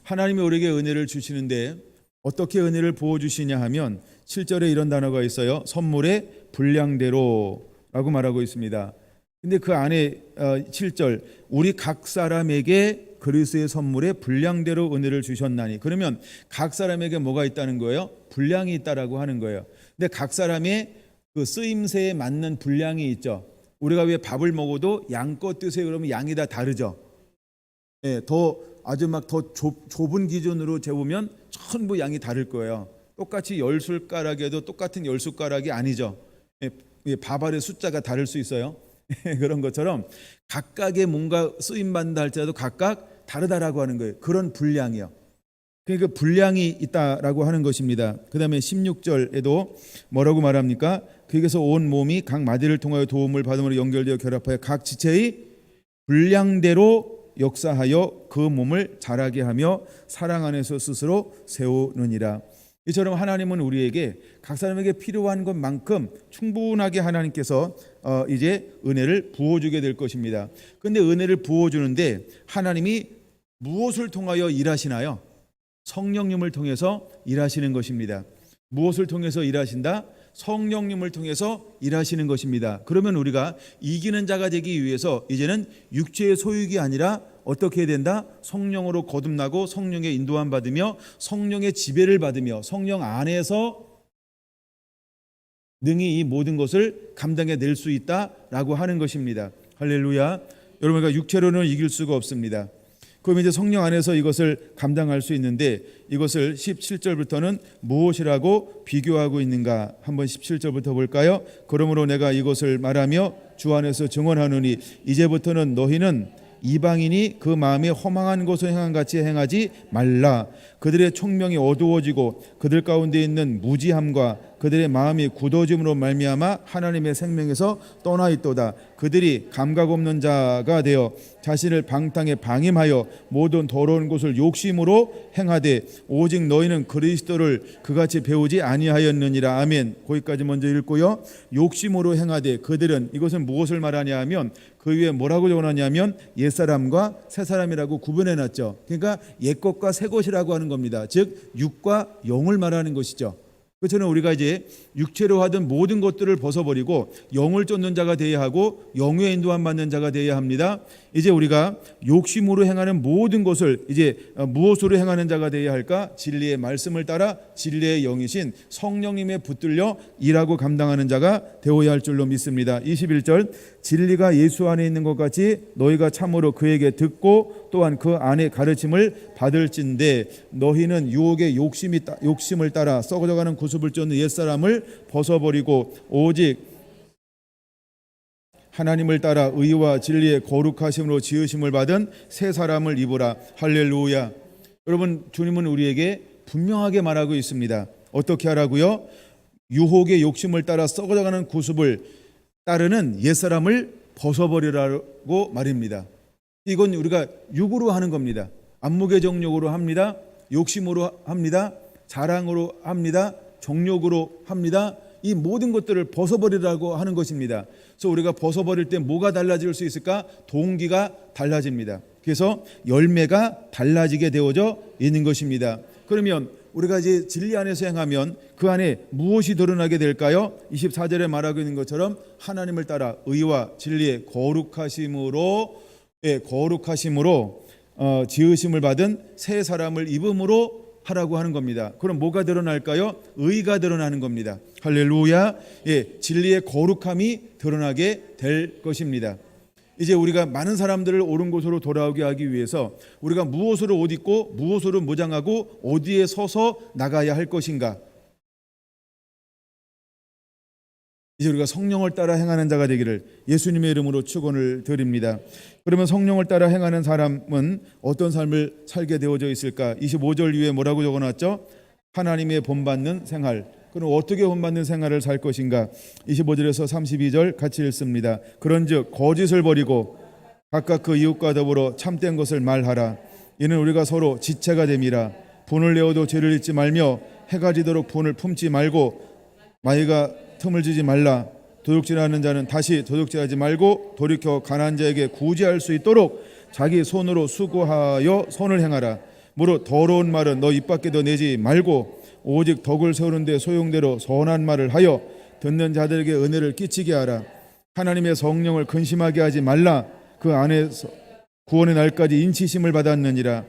하나님이 우리에게 은혜를 주시는데 어떻게 은혜를 부어주시냐 하면 7절에 이런 단어가 있어요. 선물의 분량대로 라고 말하고 있습니다. 근데 그 안에 7절 우리 각 사람에게 그리스도의 선물의 분량대로 은혜를 주셨나니. 그러면 각 사람에게 뭐가 있다는 거예요? 분량이 있다라고 하는 거예요. 근데 각 사람의 그 쓰임새에 맞는 분량이 있죠. 우리가 왜 밥을 먹어도 양껏 드세요 그러면 양이 다 다르죠. 더 아주 막 더 좁은 기준으로 재보면 전부 양이 다를 거예요. 똑같이 10숟가락에도 똑같은 10숟가락이 아니죠. 밥알의 숫자가 다를 수 있어요. 그런 것처럼 각각의 뭔가 쓰임받는다 할지라도 각각 다르다라고 하는 거예요. 그런 분량이요. 그러니까 분량이 있다라고 하는 것입니다. 그 다음에 16절에도 뭐라고 말합니까? 거기서 온 몸이 각 마디를 통하여 도움을 받음으로 연결되어 결합하여 각 지체의 분량대로 역사하여 그 몸을 자라게 하며 사랑 안에서 스스로 세우느니라. 이처럼 하나님은 우리에게 각 사람에게 필요한 것만큼 충분하게 하나님께서 이제 은혜를 부어주게 될 것입니다. 그런데 은혜를 부어주는데 하나님이 무엇을 통하여 일하시나요? 성령님을 통해서 일하시는 것입니다. 무엇을 통해서 일하신다? 성령님을 통해서 일하시는 것입니다. 그러면 우리가 이기는 자가 되기 위해서 이제는 육체의 소유가 아니라 어떻게 해야 된다? 성령으로 거듭나고 성령의 인도함 받으며 성령의 지배를 받으며 성령 안에서 능히 이 모든 것을 감당해 낼 수 있다라고 하는 것입니다. 할렐루야. 여러분, 육체로는 이길 수가 없습니다. 그럼 이제 성령 안에서 이것을 감당할 수 있는데 이것을 17절부터는 무엇이라고 비교하고 있는가? 한번 17절부터 볼까요? 그러므로 내가 이것을 말하며 주 안에서 증언하노니 이제부터는 너희는 이방인이 그 마음에 허망한 것을 행한 같이 행하지 말라. 그들의 총명이 어두워지고 그들 가운데 있는 무지함과 그들의 마음이 굳어짐으로 말미암아 하나님의 생명에서 떠나 있도다. 그들이 감각 없는 자가 되어 자신을 방탕에 방임하여 모든 더러운 것을 욕심으로 행하되 오직 너희는 그리스도를 그같이 배우지 아니하였느니라. 아멘. 거기까지 먼저 읽고요. 욕심으로 행하되 그들은 이것은 무엇을 말하냐 하면 그 위에 뭐라고 적어놨냐면 옛사람과 새사람이라고 구분해놨죠. 그러니까 옛것과 새것이라고 하는 겁니다. 즉 육과 영을 말하는 것이죠. 그처럼 우리가 이제 육체로 하던 모든 것들을 벗어버리고 영을 쫓는 자가 되어야 하고 영의 인도함 받는 자가 되어야 합니다. 이제 우리가 욕심으로 행하는 모든 것을 이제 무엇으로 행하는 자가 되어야 할까? 진리의 말씀을 따라 진리의 영이신 성령님에 붙들려 일하고 감당하는 자가 되어야 할 줄로 믿습니다. 21절 진리가 예수 안에 있는 것 같이 너희가 참으로 그에게 듣고 또한 그 안에 가르침을 받을진대 너희는 유혹의 욕심을 따라 썩어져가는 구습을 쫓는 옛사람을 벗어버리고 오직 하나님을 따라 의와 진리의 거룩하심으로 지으심을 받은 새 사람을 입으라. 할렐루야. 여러분, 주님은 우리에게 분명하게 말하고 있습니다. 어떻게 하라고요? 유혹의 욕심을 따라 썩어져가는 구습을 따르는 옛사람을 벗어버리라고 말입니다. 이건 우리가 육으로 하는 겁니다. 안목의 정욕으로 합니다. 욕심으로 합니다. 자랑으로 합니다. 정욕으로 합니다. 이 모든 것들을 벗어버리라고 하는 것입니다. 그래서 우리가 벗어버릴 때 뭐가 달라질 수 있을까? 동기가 달라집니다. 그래서 열매가 달라지게 되어져 있는 것입니다. 그러면 우리가 이제 진리 안에서 행하면 그 안에 무엇이 드러나게 될까요? 24절에 말하고 있는 것처럼 하나님을 따라 의와 진리의 거룩하심으로 지으심을 받은 새 사람을 입음으로 하라고 하는 겁니다. 그럼 뭐가 드러날까요? 의가 드러나는 겁니다. 할렐루야. 진리의 거룩함이 드러나게 될 것입니다. 이제 우리가 많은 사람들을 옳은 곳으로 돌아오게 하기 위해서 우리가 무엇으로 옷 입고 무엇으로 무장하고 어디에 서서 나가야 할 것인가? 이제 우리가 성령을 따라 행하는 자가 되기를 예수님의 이름으로 축원을 드립니다. 그러면 성령을 따라 행하는 사람은 어떤 삶을 살게 되어져 있을까? 25절 위에 뭐라고 적어놨죠? 하나님의 본받는 생활. 그럼 어떻게 본받는 생활을 살 것인가? 25절에서 32절 같이 읽습니다. 그런즉 거짓을 버리고 각각 그 이웃과 더불어 참된 것을 말하라. 이는 우리가 서로 지체가 됨이라. 분을 내어도 죄를 잊지 말며 해가 지도록 분을 품지 말고 마이가 틈을 주지 말라. 도둑질하는 자는 다시 도둑질하지 말고 돌이켜 가난한 자에게 구제할 수 있도록 자기 손으로 수고하여 선을 행하라. 무릇 더러운 말은 너 입 밖에도 내지 말고 오직 덕을 세우는 데 소용대로 선한 말을 하여 듣는 자들에게 은혜를 끼치게 하라. 하나님의 성령을 근심하게 하지 말라. 그 안에서 구원의 날까지 인치심을 받았느니라.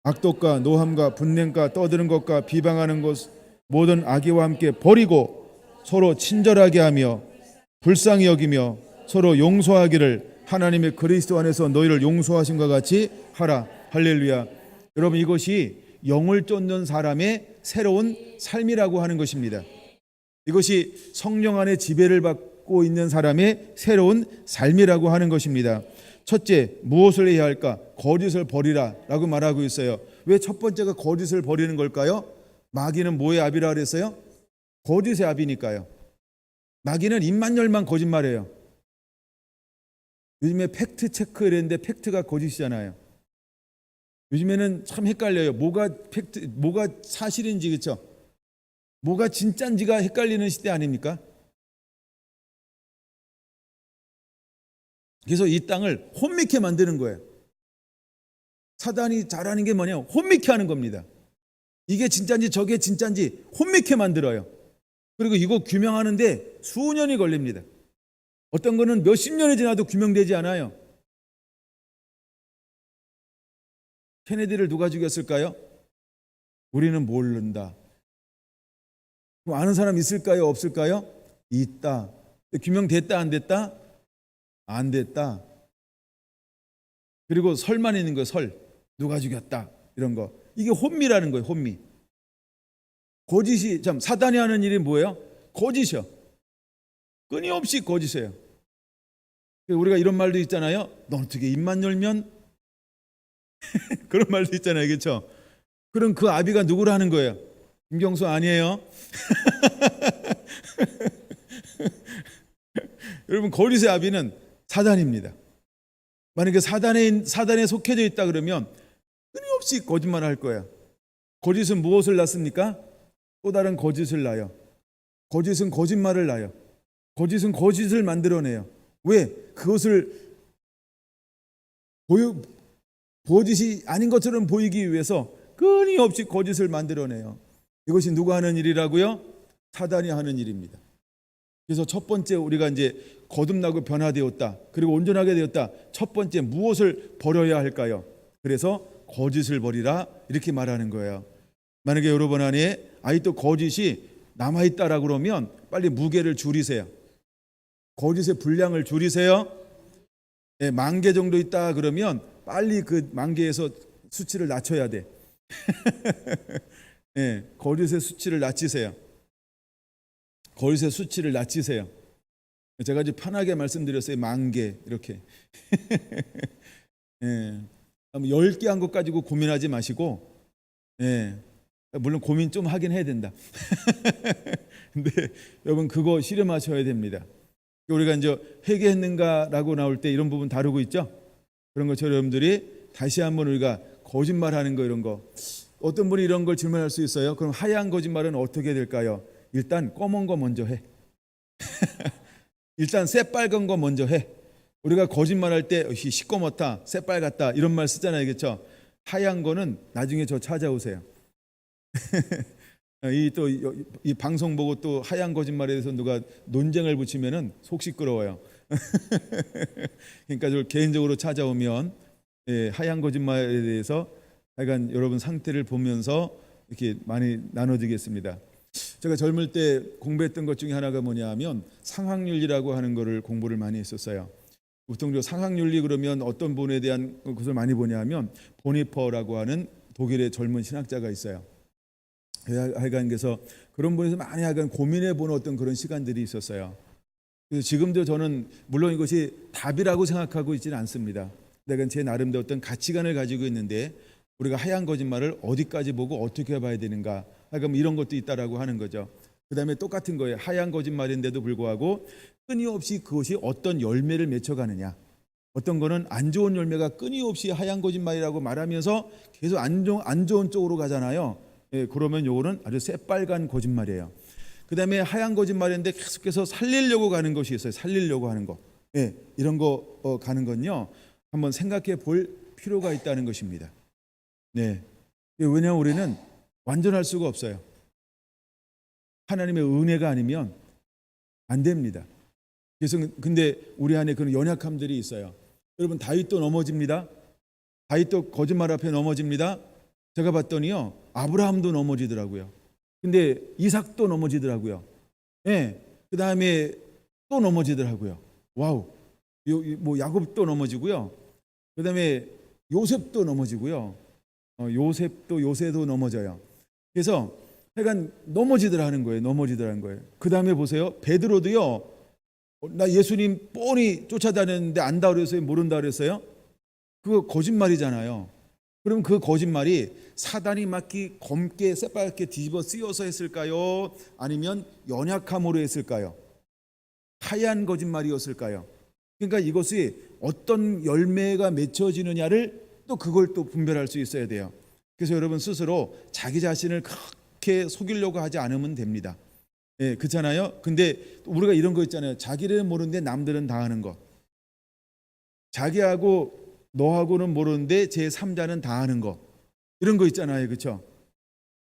악독과 노함과 분냄과 떠드는 것과 비방하는 것 모든 악의와 함께 버리고 서로 친절하게 하며 불쌍히 여기며 서로 용서하기를 하나님의 그리스도 안에서 너희를 용서하심과 같이 하라. 할렐루야. 여러분, 이것이 영을 쫓는 사람의 새로운 삶이라고 하는 것입니다. 이것이 성령 안에 지배를 받고 있는 사람의 새로운 삶이라고 하는 것입니다. 첫째, 무엇을 해야 할까? 거짓을 버리라 라고 말하고 있어요. 왜 첫 번째가 거짓을 버리는 걸까요? 마귀는 뭐의 아비라 그랬어요? 거짓의 아비니까요. 마귀는 입만 열만 거짓말해요. 요즘에 팩트 체크 이랬는데 팩트가 거짓이잖아요. 요즘에는 참 헷갈려요. 뭐가 팩트, 뭐가 사실인지, 그렇죠? 뭐가 진짜인지가 헷갈리는 시대 아닙니까? 그래서 이 땅을 혼미케 만드는 거예요. 사단이 잘하는 게 뭐냐? 혼미케 하는 겁니다. 이게 진짜인지 저게 진짜인지 혼미케 만들어요. 그리고 이거 규명하는데 수년이 걸립니다. 어떤 거는 몇십 년이 지나도 규명되지 않아요. 케네디를 누가 죽였을까요? 우리는 모른다. 그럼 아는 사람 있을까요? 없을까요? 있다. 규명됐다 안 됐다? 안 됐다. 그리고 설만 있는 거예요. 설. 누가 죽였다. 이런 거. 이게 혼미라는 거예요. 혼미. 거짓이, 참 사단이 하는 일이 뭐예요? 거짓이요. 끊임없이 거짓이에요. 우리가 이런 말도 있잖아요. 너 어떻게 입만 열면 그런 말도 있잖아요. 그렇죠? 그럼 그 아비가 누구라는 거예요? 김경수 아니에요. 여러분, 거짓의 아비는 사단입니다. 만약에 사단에 속해져 있다 그러면 끊임없이 거짓말을 할 거야. 거짓은 무엇을 낳습니까? 또 다른 거짓을 낳아요. 거짓은 거짓말을 낳아요. 거짓은 거짓을 만들어내요. 왜? 그것을 거짓이 아닌 것처럼 보이기 위해서 끊임없이 거짓을 만들어내요. 이것이 누가 하는 일이라고요? 사단이 하는 일입니다. 그래서 첫 번째, 우리가 이제 거듭나고 변화되었다, 그리고 온전하게 되었다. 첫 번째, 무엇을 버려야 할까요? 그래서 거짓을 버리라, 이렇게 말하는 거예요. 만약에 여러분 안에 아직도 거짓이 남아있다라고 그러면 빨리 무게를 줄이세요. 거짓의 분량을 줄이세요. 10,000개 정도 있다 그러면 빨리 그 10,000개에서 수치를 낮춰야 돼. 거짓의 수치를 낮추세요. 거짓의 수치를 낮추세요. 제가 아주 편하게 말씀드렸어요. 10,000개 이렇게. 10개 한 것 가지고 고민하지 마시고, 물론 고민 좀 하긴 해야 된다. 근데 여러분, 그거 실험하셔야 됩니다. 우리가 이제 회개했는가라고 나올 때 이런 부분 다루고 있죠. 그런 것처럼 여러분들이 다시 한번 우리가 거짓말하는 거, 이런 거, 어떤 분이 이런 걸 질문할 수 있어요. 그럼 하얀 거짓말은 어떻게 될까요? 일단 검은 거 먼저 해. 일단 새빨간 거 먼저 해. 우리가 거짓말할 때 시꺼멓다, 새빨갛다 이런 말 쓰잖아요. 그렇죠? 하얀 거는 나중에 저 찾아오세요. 이 방송 보고 또 하얀 거짓말에 대해서 누가 논쟁을 붙이면은 속 시끄러워요. 그러니까 저 개인적으로 찾아오면 하얀 거짓말에 대해서 하여간 여러분 상태를 보면서 이렇게 많이 나눠지겠습니다. 제가 젊을 때 공부했던 것 중에 하나가 뭐냐면 상학윤리라고 하는 거를 공부를 많이 했었어요. 보통 상학윤리 그러면 어떤 분에 대한 것을 많이 보냐면 보니퍼라고 하는 독일의 젊은 신학자가 있어요. 하여간 그래서 그런 분에서 많이 하여간 고민해 보는 어떤 그런 시간들이 있었어요. 그래서 지금도 저는 물론 이것이 답이라고 생각하고 있지는 않습니다. 내가 제 나름대로 어떤 가치관을 가지고 있는데 우리가 하얀 거짓말을 어디까지 보고 어떻게 봐야 되는가, 하여간 이런 것도 있다라고 하는 거죠. 그다음에 똑같은 거예요. 하얀 거짓말인데도 불구하고 끊임없이 그것이 어떤 열매를 맺혀가느냐. 어떤 거는 안 좋은 열매가 끊임없이 하얀 거짓말이라고 말하면서 계속 안 좋은 쪽으로 가잖아요. 그러면 요거는 아주 새빨간 거짓말이에요. 그 다음에 하얀 거짓말인데 계속해서 살리려고 가는 것이 있어요. 살리려고 하는 거. 이런 거 가는 건요, 한번 생각해 볼 필요가 있다는 것입니다. 왜냐하면 우리는 완전할 수가 없어요. 하나님의 은혜가 아니면 안 됩니다. 그래서 근데 우리 안에 그런 연약함들이 있어요. 여러분, 다윗도 넘어집니다. 다윗도 거짓말 앞에 넘어집니다. 제가 봤더니요, 아브라함도 넘어지더라고요. 근데 이삭도 넘어지더라고요. 그 다음에 또 넘어지더라고요. 와우. 뭐 야곱도 넘어지고요. 그다음에 요셉도 넘어지고요. 요새도 넘어져요. 그래서 하여간 넘어지더라는 거예요. 그다음에 보세요. 베드로도요. 나 예수님 뻔히 쫓아다녔는데 안다 그랬어요? 모른다 그랬어요? 그거 거짓말이잖아요. 그럼 그 거짓말이 사단이 막기 검게 새빨갛게 뒤집어 쓰여서 했을까요? 아니면 연약함으로 했을까요? 하얀 거짓말이었을까요? 그러니까 이것이 어떤 열매가 맺혀지느냐를 또 그걸 또 분별할 수 있어야 돼요. 그래서 여러분 스스로 자기 자신을 그렇게 속이려고 하지 않으면 됩니다. 예, 그렇잖아요. 근데 우리가 이런 거 있잖아요. 자기는 모르는데 남들은 다 하는 거. 자기하고 너하고는 모르는데 제3자는 다 하는 거. 이런 거 있잖아요. 그렇죠?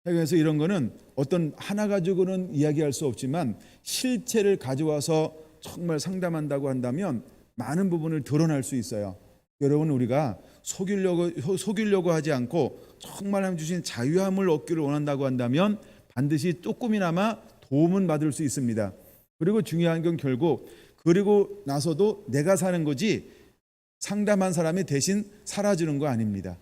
그래서 이런 거는 어떤 하나 가지고는 이야기할 수 없지만 실체를 가져와서 정말 상담한다고 한다면 많은 부분을 드러날 수 있어요. 여러분 우리가 속이려고 하지 않고 정말 하나님 주신 자유함을 얻기를 원한다고 한다면 반드시 조금이나마 도움은 받을 수 있습니다. 그리고 중요한 건 결국 그리고 나서도 내가 사는 거지 상담한 사람이 대신 살아주는 거 아닙니다.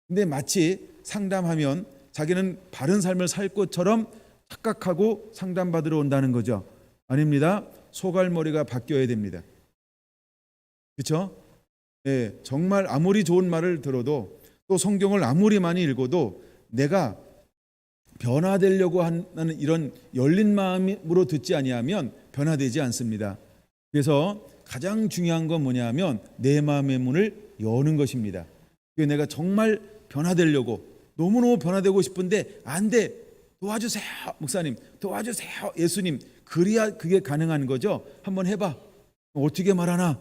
근데 마치 상담하면 자기는 바른 삶을 살 것처럼 착각하고 상담받으러 온다는 거죠. 아닙니다. 소갈머리가 바뀌어야 됩니다. 그렇죠? 예, 정말 아무리 좋은 말을 들어도 또 성경을 아무리 많이 읽어도 내가 변화되려고 하는 이런 열린 마음으로 듣지 아니하면 변화되지 않습니다. 그래서 가장 중요한 건 뭐냐면 내 마음의 문을 여는 것입니다. 내가 정말 변화되려고 너무너무 변화되고 싶은데 안 돼. 도와주세요. 목사님 도와주세요. 예수님. 그래야 그게 가능한 거죠. 한번 해봐. 어떻게 말하나.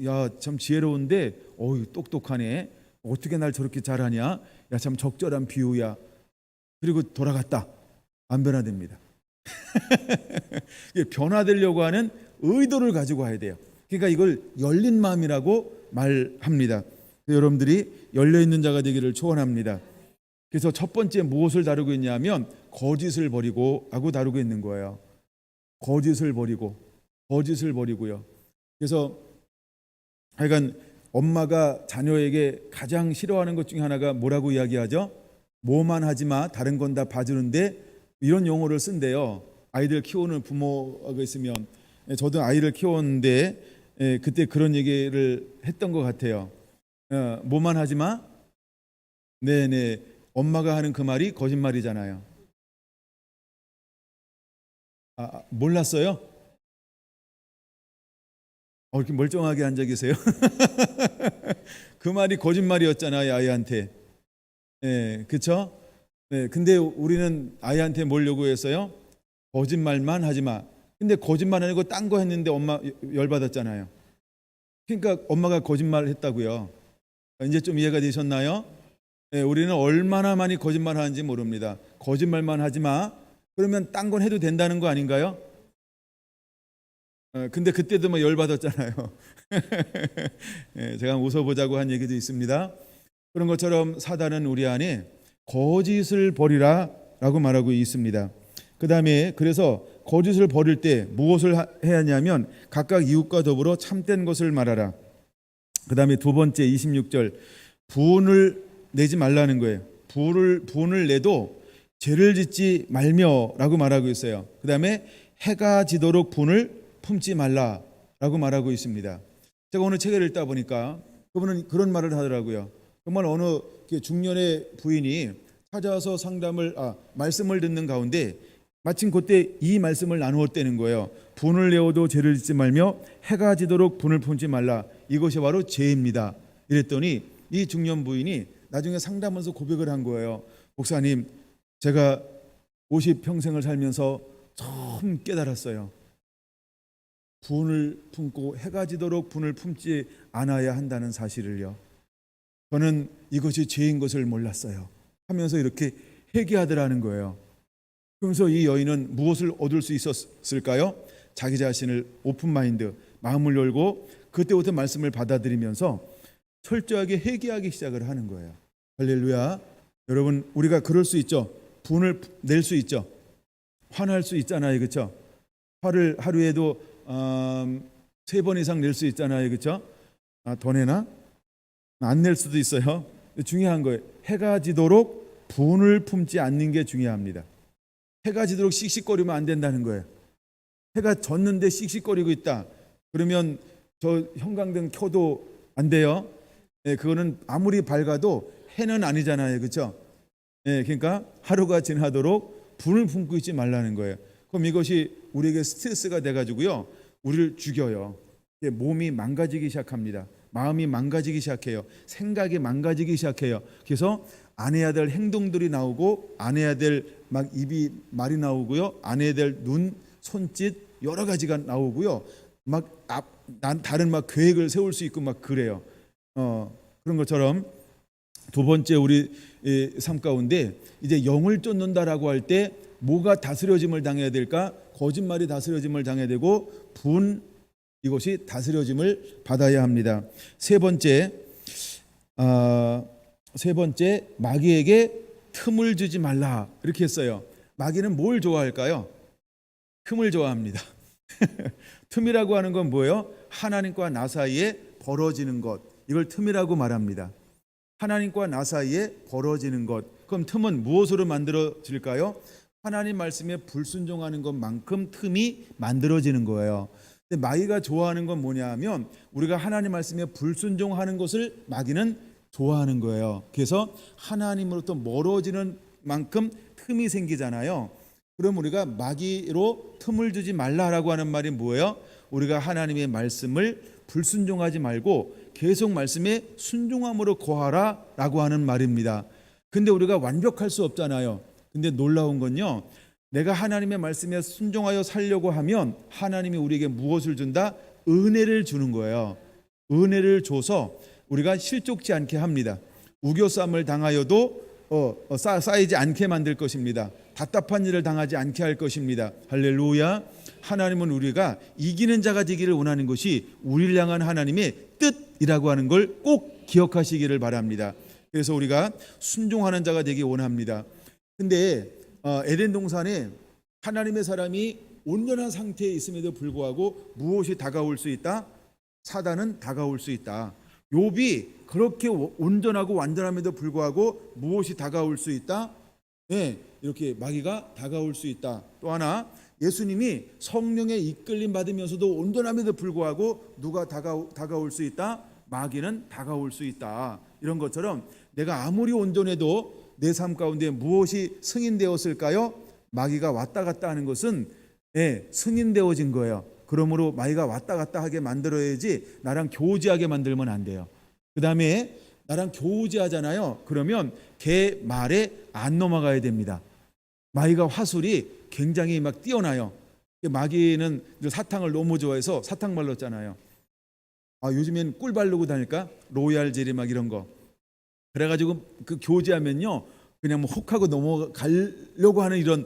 야, 참 지혜로운데 똑똑하네. 어떻게 날 저렇게 잘하냐. 야, 참 적절한 비유야. 그리고 돌아갔다. 안 변화됩니다. 변화되려고 하는 의도를 가지고 와야 돼요. 그러니까 이걸 열린 마음이라고 말합니다. 여러분들이 열려있는 자가 되기를 축원합니다. 그래서 첫 번째 무엇을 다루고 있냐면 거짓을 버리고 하고 다루고 있는 거예요. 거짓을 버리고요. 그래서 하여간 엄마가 자녀에게 가장 싫어하는 것 중에 하나가 뭐라고 이야기하죠? 뭐만 하지 마, 다른 건 다 봐주는데, 이런 용어를 쓴대요. 아이들 키우는 부모가 있으면. 저도 아이를 키웠는데 그때 그런 얘기를 했던 것 같아요. 뭐만 하지 마? 네네. 엄마가 하는 그 말이 거짓말이잖아요. 몰랐어요? 이렇게 멀쩡하게 앉아 계세요? 그 말이 거짓말이었잖아요, 아이한테. 그렇죠? 네, 근데 우리는 아이한테 뭘 요구했어요? 거짓말만 하지 마. 근데 거짓말 아니고 딴 거 했는데 엄마 열받았잖아요. 그러니까 엄마가 거짓말을 했다고요. 이제 좀 이해가 되셨나요? 우리는 얼마나 많이 거짓말 하는지 모릅니다. 거짓말만 하지 마. 그러면 딴 건 해도 된다는 거 아닌가요? 근데 그때도 뭐 열받았잖아요. 제가 웃어보자고 한 얘기도 있습니다. 그런 것처럼 사단은 우리 안에 거짓을 버리라 라고 말하고 있습니다. 그 다음에 그래서 거짓을 버릴 때 무엇을 해야 하냐면 각각 이웃과 더불어 참된 것을 말하라. 그 다음에 두 번째 26절 분을 내지 말라는 거예요. 분을 내도 죄를 짓지 말며라고 말하고 있어요. 그 다음에 해가 지도록 분을 품지 말라라고 말하고 있습니다. 제가 오늘 책을 읽다 보니까 그분은 그런 말을 하더라고요. 정말 어느 중년의 부인이 찾아와서 말씀을 듣는 가운데 마침 그때 이 말씀을 나누었다는 거예요. 분을 내어도 죄를 짓지 말며 해가 지도록 분을 품지 말라. 이것이 바로 죄입니다. 이랬더니 이 중년 부인이 나중에 상담하면서 고백을 한 거예요. 목사님, 제가 50평생을 살면서 처음 깨달았어요. 분을 품고 해가 지도록 분을 품지 않아야 한다는 사실을요. 저는 이것이 죄인 것을 몰랐어요. 하면서 이렇게 회개하더라는 거예요. 그러면서 이 여인은 무엇을 얻을 수 있었을까요? 자기 자신을 오픈마인드, 마음을 열고 그때부터 말씀을 받아들이면서 철저하게 회개하기 시작을 하는 거예요. 할렐루야. 여러분, 우리가 그럴 수 있죠. 분을 낼 수 있죠. 화날 수 있잖아요. 그렇죠? 화를 하루에도 3번 이상 낼 수 있잖아요, 그렇죠? 더 내나? 안 낼 수도 있어요. 중요한 거예요. 해가 지도록 분을 품지 않는 게 중요합니다. 해가 지도록 씩씩거리면 안 된다는 거예요. 해가 졌는데 씩씩거리고 있다. 그러면 저 형광등 켜도 안 돼요. 그거는 아무리 밝아도 해는 아니잖아요, 그렇죠? 그러니까 하루가 지나도록 분을 품고 있지 말라는 거예요. 그럼 이것이 우리에게 스트레스가 돼가지고요, 우리를 죽여요. 몸이 망가지기 시작합니다. 마음이 망가지기 시작해요. 생각이 망가지기 시작해요. 그래서 안 해야 될 행동들이 나오고, 안 해야 될 막 입이 말이 나오고요, 안 해야 될 눈, 손짓 여러 가지가 나오고요, 막 다른 막 계획을 세울 수 있고 막 그래요. 그런 것처럼 두 번째 우리 삶 가운데 이제 영을 쫓는다라고 할 때 뭐가 다스려짐을 당해야 될까? 거짓말이 다스려짐을 당해야 되고, 이것이 다스려짐을 받아야 합니다. 세 번째, 마귀에게 틈을 주지 말라, 이렇게 했어요. 마귀는 뭘 좋아할까요? 틈을 좋아합니다. 틈이라고 하는 건 뭐예요? 하나님과 나 사이에 벌어지는 것, 이걸 틈이라고 말합니다. 하나님과 나 사이에 벌어지는 것. 그럼 틈은 무엇으로 만들어질까요? 하나님 말씀에 불순종하는 것만큼 틈이 만들어지는 거예요. 근데 마귀가 좋아하는 건 뭐냐 하면, 우리가 하나님 말씀에 불순종하는 것을 마귀는 좋아하는 거예요. 그래서 하나님으로부터 멀어지는 만큼 틈이 생기잖아요. 그럼 우리가 마귀로 틈을 주지 말라라고 하는 말이 뭐예요? 우리가 하나님의 말씀을 불순종하지 말고 계속 말씀에 순종함으로 거하라라고 하는 말입니다. 근데 우리가 완벽할 수 없잖아요. 근데 놀라운 건요, 내가 하나님의 말씀에 순종하여 살려고 하면 하나님이 우리에게 무엇을 준다? 은혜를 주는 거예요. 은혜를 줘서 우리가 실족지 않게 합니다. 우겨쌈을 당하여도 쌓이지 않게 만들 것입니다. 답답한 일을 당하지 않게 할 것입니다. 할렐루야. 하나님은 우리가 이기는 자가 되기를 원하는 것이 우리를 향한 하나님의 뜻이라고 하는 걸 꼭 기억하시기를 바랍니다. 그래서 우리가 순종하는 자가 되기 원합니다. 근데 에덴 동산에 하나님의 사람이 온전한 상태에 있음에도 불구하고 무엇이 다가올 수 있다? 사단은 다가올 수 있다. 욥이 그렇게 온전하고 완전함에도 불구하고 무엇이 다가올 수 있다? 이렇게 마귀가 다가올 수 있다. 또 하나, 예수님이 성령의 이끌림 받으면서도 온전함에도 불구하고 누가 다가올 수 있다? 마귀는 다가올 수 있다. 이런 것처럼 내가 아무리 온전해도 내 삶 가운데 무엇이 승인되었을까요? 마귀가 왔다 갔다 하는 것은 승인되어진 거예요. 그러므로 마귀가 왔다 갔다 하게 만들어야지 나랑 교제하게 만들면 안 돼요. 그 다음에 나랑 교제하잖아요. 그러면 걔 말에 안 넘어가야 됩니다. 마귀가 화술이 굉장히 막 뛰어나요. 마귀는 사탕을 너무 좋아해서 사탕 발랐잖아요. 요즘엔 꿀 바르고 다닐까? 로얄 젤리 막 이런 거. 그래가지고 그 교제하면요, 그냥 뭐 혹하고 넘어가려고 하는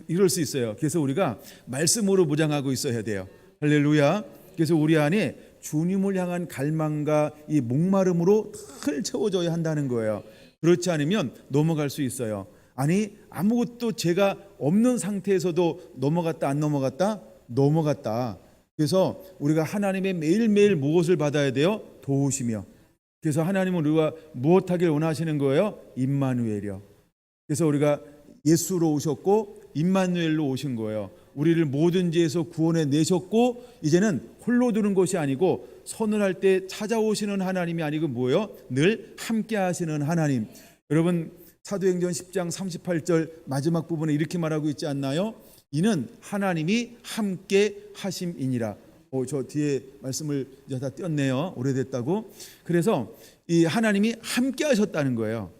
이럴 수 있어요. 그래서 우리가 말씀으로 무장하고 있어야 돼요. 할렐루야. 그래서 우리 안에 주님을 향한 갈망과 이 목마름으로 늘 채워져야 한다는 거예요. 그렇지 않으면 넘어갈 수 있어요. 아니, 아무것도 죄가 없는 상태에서도 넘어갔다 안 넘어갔다? 넘어갔다. 그래서 우리가 하나님의 매일매일 무엇을 받아야 돼요? 도우시며. 그래서 하나님은 우리가 무엇하길 원하시는 거예요? 임마누엘이요. 그래서 우리가 예수로 오셨고 임마누엘로 오신 거예요. 우리를 모든 죄에서 구원해 내셨고 이제는 홀로 두는 것이 아니고 선을 할 때 찾아오시는 하나님이 아니고 뭐예요? 늘 함께 하시는 하나님. 여러분, 사도행전 10장 38절 마지막 부분에 이렇게 말하고 있지 않나요? 이는 하나님이 함께 하심이니라. 저 뒤에 말씀을 이제 다 띄었네요. 오래됐다고. 그래서 이 하나님이 함께 하셨다는 거예요.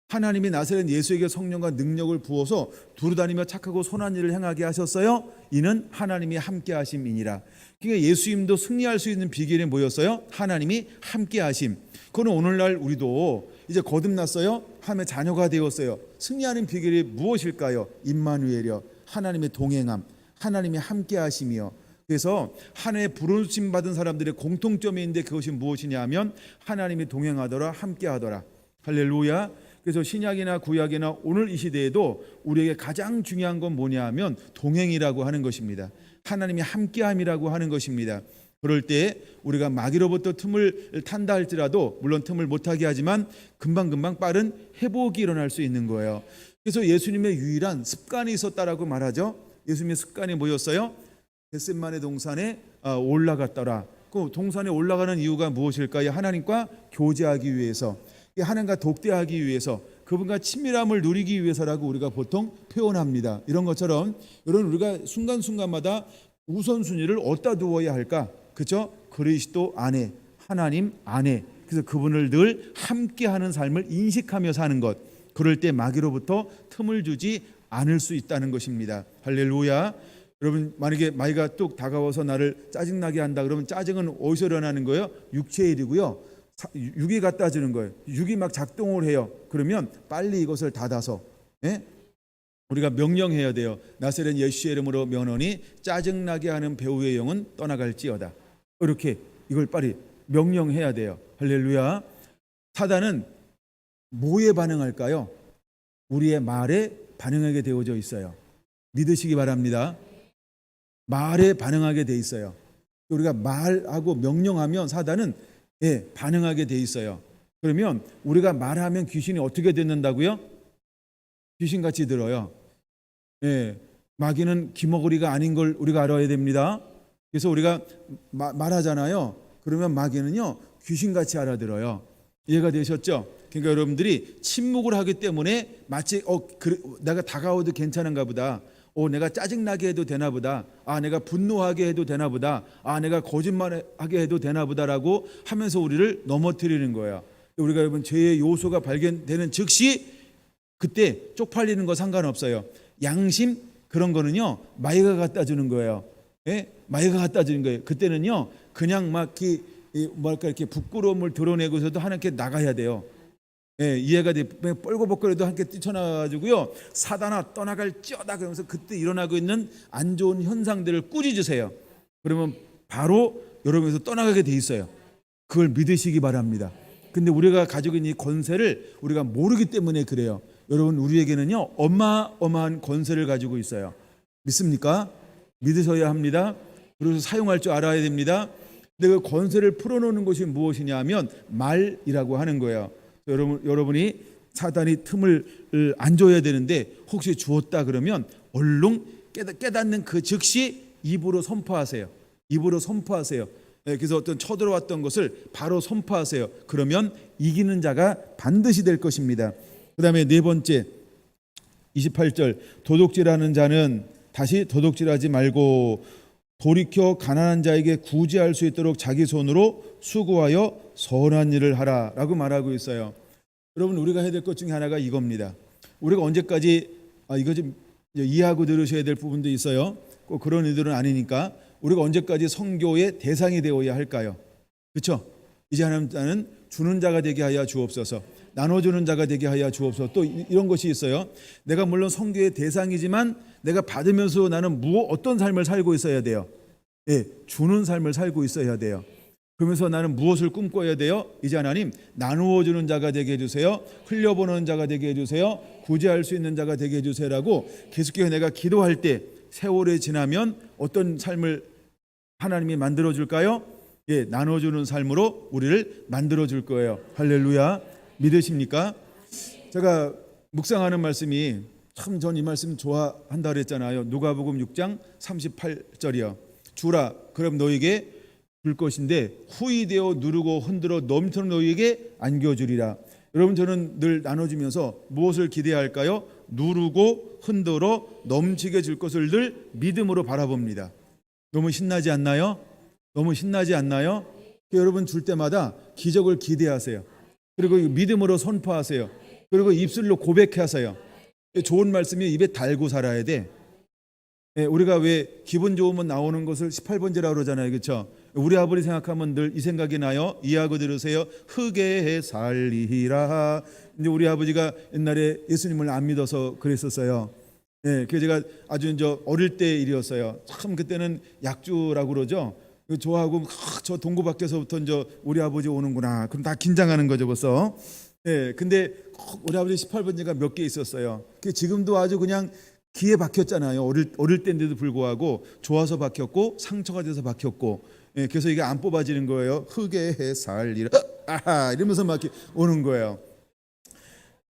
하나님이 나사렛 예수에게 성령과 능력을 부어서 두루다니며 착하고 선한 일을 행하게 하셨어요. 이는 하나님이 함께 하심이니라. 그러니까 예수님도 승리할 수 있는 비결이 뭐였어요? 하나님이 함께 하심. 그거는 오늘날 우리도 이제 거듭났어요. 하나님의 자녀가 되었어요. 승리하는 비결이 무엇일까요? 임마누엘이요. 하나님의 동행함, 하나님이 함께 하심이요. 그래서 하나님의 부르심 받은 사람들의 공통점이 있는데 그것이 무엇이냐 하면 하나님이 동행하더라, 함께 하더라. 할렐루야. 그래서 신약이나 구약이나 오늘 이 시대에도 우리에게 가장 중요한 건 뭐냐 하면 동행이라고 하는 것입니다. 하나님이 함께함이라고 하는 것입니다. 그럴 때 우리가 마귀로부터 틈을 탄다 할지라도 물론 틈을 못 타게 하지만 금방금방 빠른 회복이 일어날 수 있는 거예요. 그래서 예수님의 유일한 습관이 있었다라고 말하죠. 예수님의 습관이 뭐였어요? 겟세마네 동산에 올라갔더라. 그 동산에 올라가는 이유가 무엇일까요? 하나님과 교제하기 위해서, 하나님과 독대하기 위해서, 그분과 친밀함을 누리기 위해서라고 우리가 보통 표현합니다. 이런 것처럼 여러분, 우리가 순간순간마다 우선순위를 어디다 두어야 할까? 그렇죠? 그리스도 안에, 하나님 안에, 그래서 그분을 늘 함께하는 삶을 인식하며 사는 것. 그럴 때 마귀로부터 틈을 주지 않을 수 있다는 것입니다. 할렐루야. 여러분, 만약에 마귀가 뚝 다가와서 나를 짜증나게 한다 그러면 짜증은 어디서 일어나는 거예요? 육체의 일이고요, 육이 갖다 주는 거예요. 육이 막 작동을 해요. 그러면 빨리 이것을 닫아서, 우리가 명령해야 돼요. 나사렛 예수의 이름으로 명하노니 짜증나게 하는 배우의 영은 떠나갈지어다. 이렇게 이걸 빨리 명령해야 돼요. 할렐루야. 사단은 뭐에 반응할까요? 우리의 말에 반응하게 되어져 있어요. 믿으시기 바랍니다. 말에 반응하게 돼 있어요. 우리가 말하고 명령하면 사단은 반응하게 돼 있어요. 그러면 우리가 말하면 귀신이 어떻게 듣는다고요? 귀신같이 들어요. 마귀는 기머거리가 아닌 걸 우리가 알아야 됩니다. 그래서 우리가 말하잖아요. 그러면 마귀는요, 귀신같이 알아들어요. 이해가 되셨죠? 그러니까 여러분들이 침묵을 하기 때문에 마치 내가 다가와도 괜찮은가 보다, 내가 짜증나게 해도 되나 보다, 내가 분노하게 해도 되나 보다, 내가 거짓말하게 해도 되나 보다라고 하면서 우리를 넘어뜨리는 거예요. 우리가 여러분 죄의 요소가 발견되는 즉시 그때 쪽팔리는 거 상관없어요. 양심 그런 거는요, 마귀가 갖다 주는 거예요. 마귀가 갖다 주는 거예요. 그때는요, 그냥 막 이렇게 부끄러움을 드러내고서도 하나님께 나가야 돼요. 이해가 돼. 뻘거벗거려도 함께 뛰쳐나가지고요, 사단아 떠나갈지어다 그러면서 그때 일어나고 있는 안 좋은 현상들을 꾸짖으세요. 그러면 바로 여러분에서 떠나가게 돼 있어요. 그걸 믿으시기 바랍니다. 근데 우리가 가지고 있는 이 권세를 우리가 모르기 때문에 그래요. 여러분, 우리에게는요, 어마어마한 권세를 가지고 있어요. 믿습니까? 믿으셔야 합니다. 그래서 사용할 줄 알아야 됩니다. 근데 그 권세를 풀어놓는 것이 무엇이냐 하면 말이라고 하는 거예요. 여러분이 사단이 틈을 안 줘야 되는데 혹시 주었다 그러면 얼른 깨닫는 그 즉시 입으로 선포하세요. 입으로 선포하세요. 그래서 어떤 쳐들어왔던 것을 바로 선포하세요. 그러면 이기는 자가 반드시 될 것입니다. 그 다음에 네 번째 28절, 도둑질하는 자는 다시 도둑질하지 말고 돌이켜 가난한 자에게 구제할 수 있도록 자기 손으로 수고하여 선한 일을 하라 라고 말하고 있어요. 여러분, 우리가 해야 될 것 중에 하나가 이겁니다. 우리가 언제까지 이거 좀 이해하고 들으셔야 될 부분도 있어요. 꼭 그런 의도는 아니니까. 우리가 언제까지 선교의 대상이 되어야 할까요? 그렇죠? 이제 하나님은 주는 자가 되게 하여 주옵소서, 나눠주는 자가 되게 하여 주옵소서. 또 이런 것이 있어요. 내가 물론 선교의 대상이지만 내가 받으면서 나는 어떤 삶을 살고 있어야 돼요? 주는 삶을 살고 있어야 돼요. 그러면서 나는 무엇을 꿈꿔야 돼요? 이제 하나님, 나누어주는 자가 되게 해주세요, 흘려보는 자가 되게 해주세요, 구제할 수 있는 자가 되게 해주세요라고 계속해서 내가 기도할 때 세월이 지나면 어떤 삶을 하나님이 만들어줄까요? 나눠주는 삶으로 우리를 만들어줄 거예요. 할렐루야. 믿으십니까? 제가 묵상하는 말씀이 참 전 이 말씀 좋아한다 그랬잖아요. 누가복음 6장 38절이요. 주라, 그럼 너에게 줄 것인데 후이되어 누르고 흔들어 넘치는 너에게 안겨주리라. 여러분, 저는 늘 나눠주면서 무엇을 기대할까요? 누르고 흔들어 넘치게 줄 것을 늘 믿음으로 바라봅니다. 너무 신나지 않나요? 너무 신나지 않나요? 여러분 줄 때마다 기적을 기대하세요. 그리고 믿음으로 선포하세요. 그리고 입술로 고백하세요. 좋은 말씀이 입에 달고 살아야 돼. 우리가 왜 기분 좋으면 나오는 것을 18번째라고 그러잖아요. 그렇죠? 우리 아버지 생각하면 늘 이 생각이 나요. 이해하고 들으세요. 흙에 살리라. 이제 우리 아버지가 옛날에 예수님을 안 믿어서 그랬었어요. 그래서 제가 아주 이제 어릴 때 일이었어요. 참 그때는 약주라고 그러죠. 좋아하고 저 동구 밖에서부터 이제 우리 아버지 오는구나. 그럼 다 긴장하는 거죠, 벌써. 근데 우리 아버지 18번째가 몇 개 있었어요. 지금도 아주 그냥 귀에 박혔잖아요. 어릴 때인데도 불구하고 좋아서 박혔고 상처가 돼서 박혔고. 예, 그래서 이게 안 뽑아지는 거예요. 흙에 살리라 아하 이러면서 막 이렇게 오는 거예요.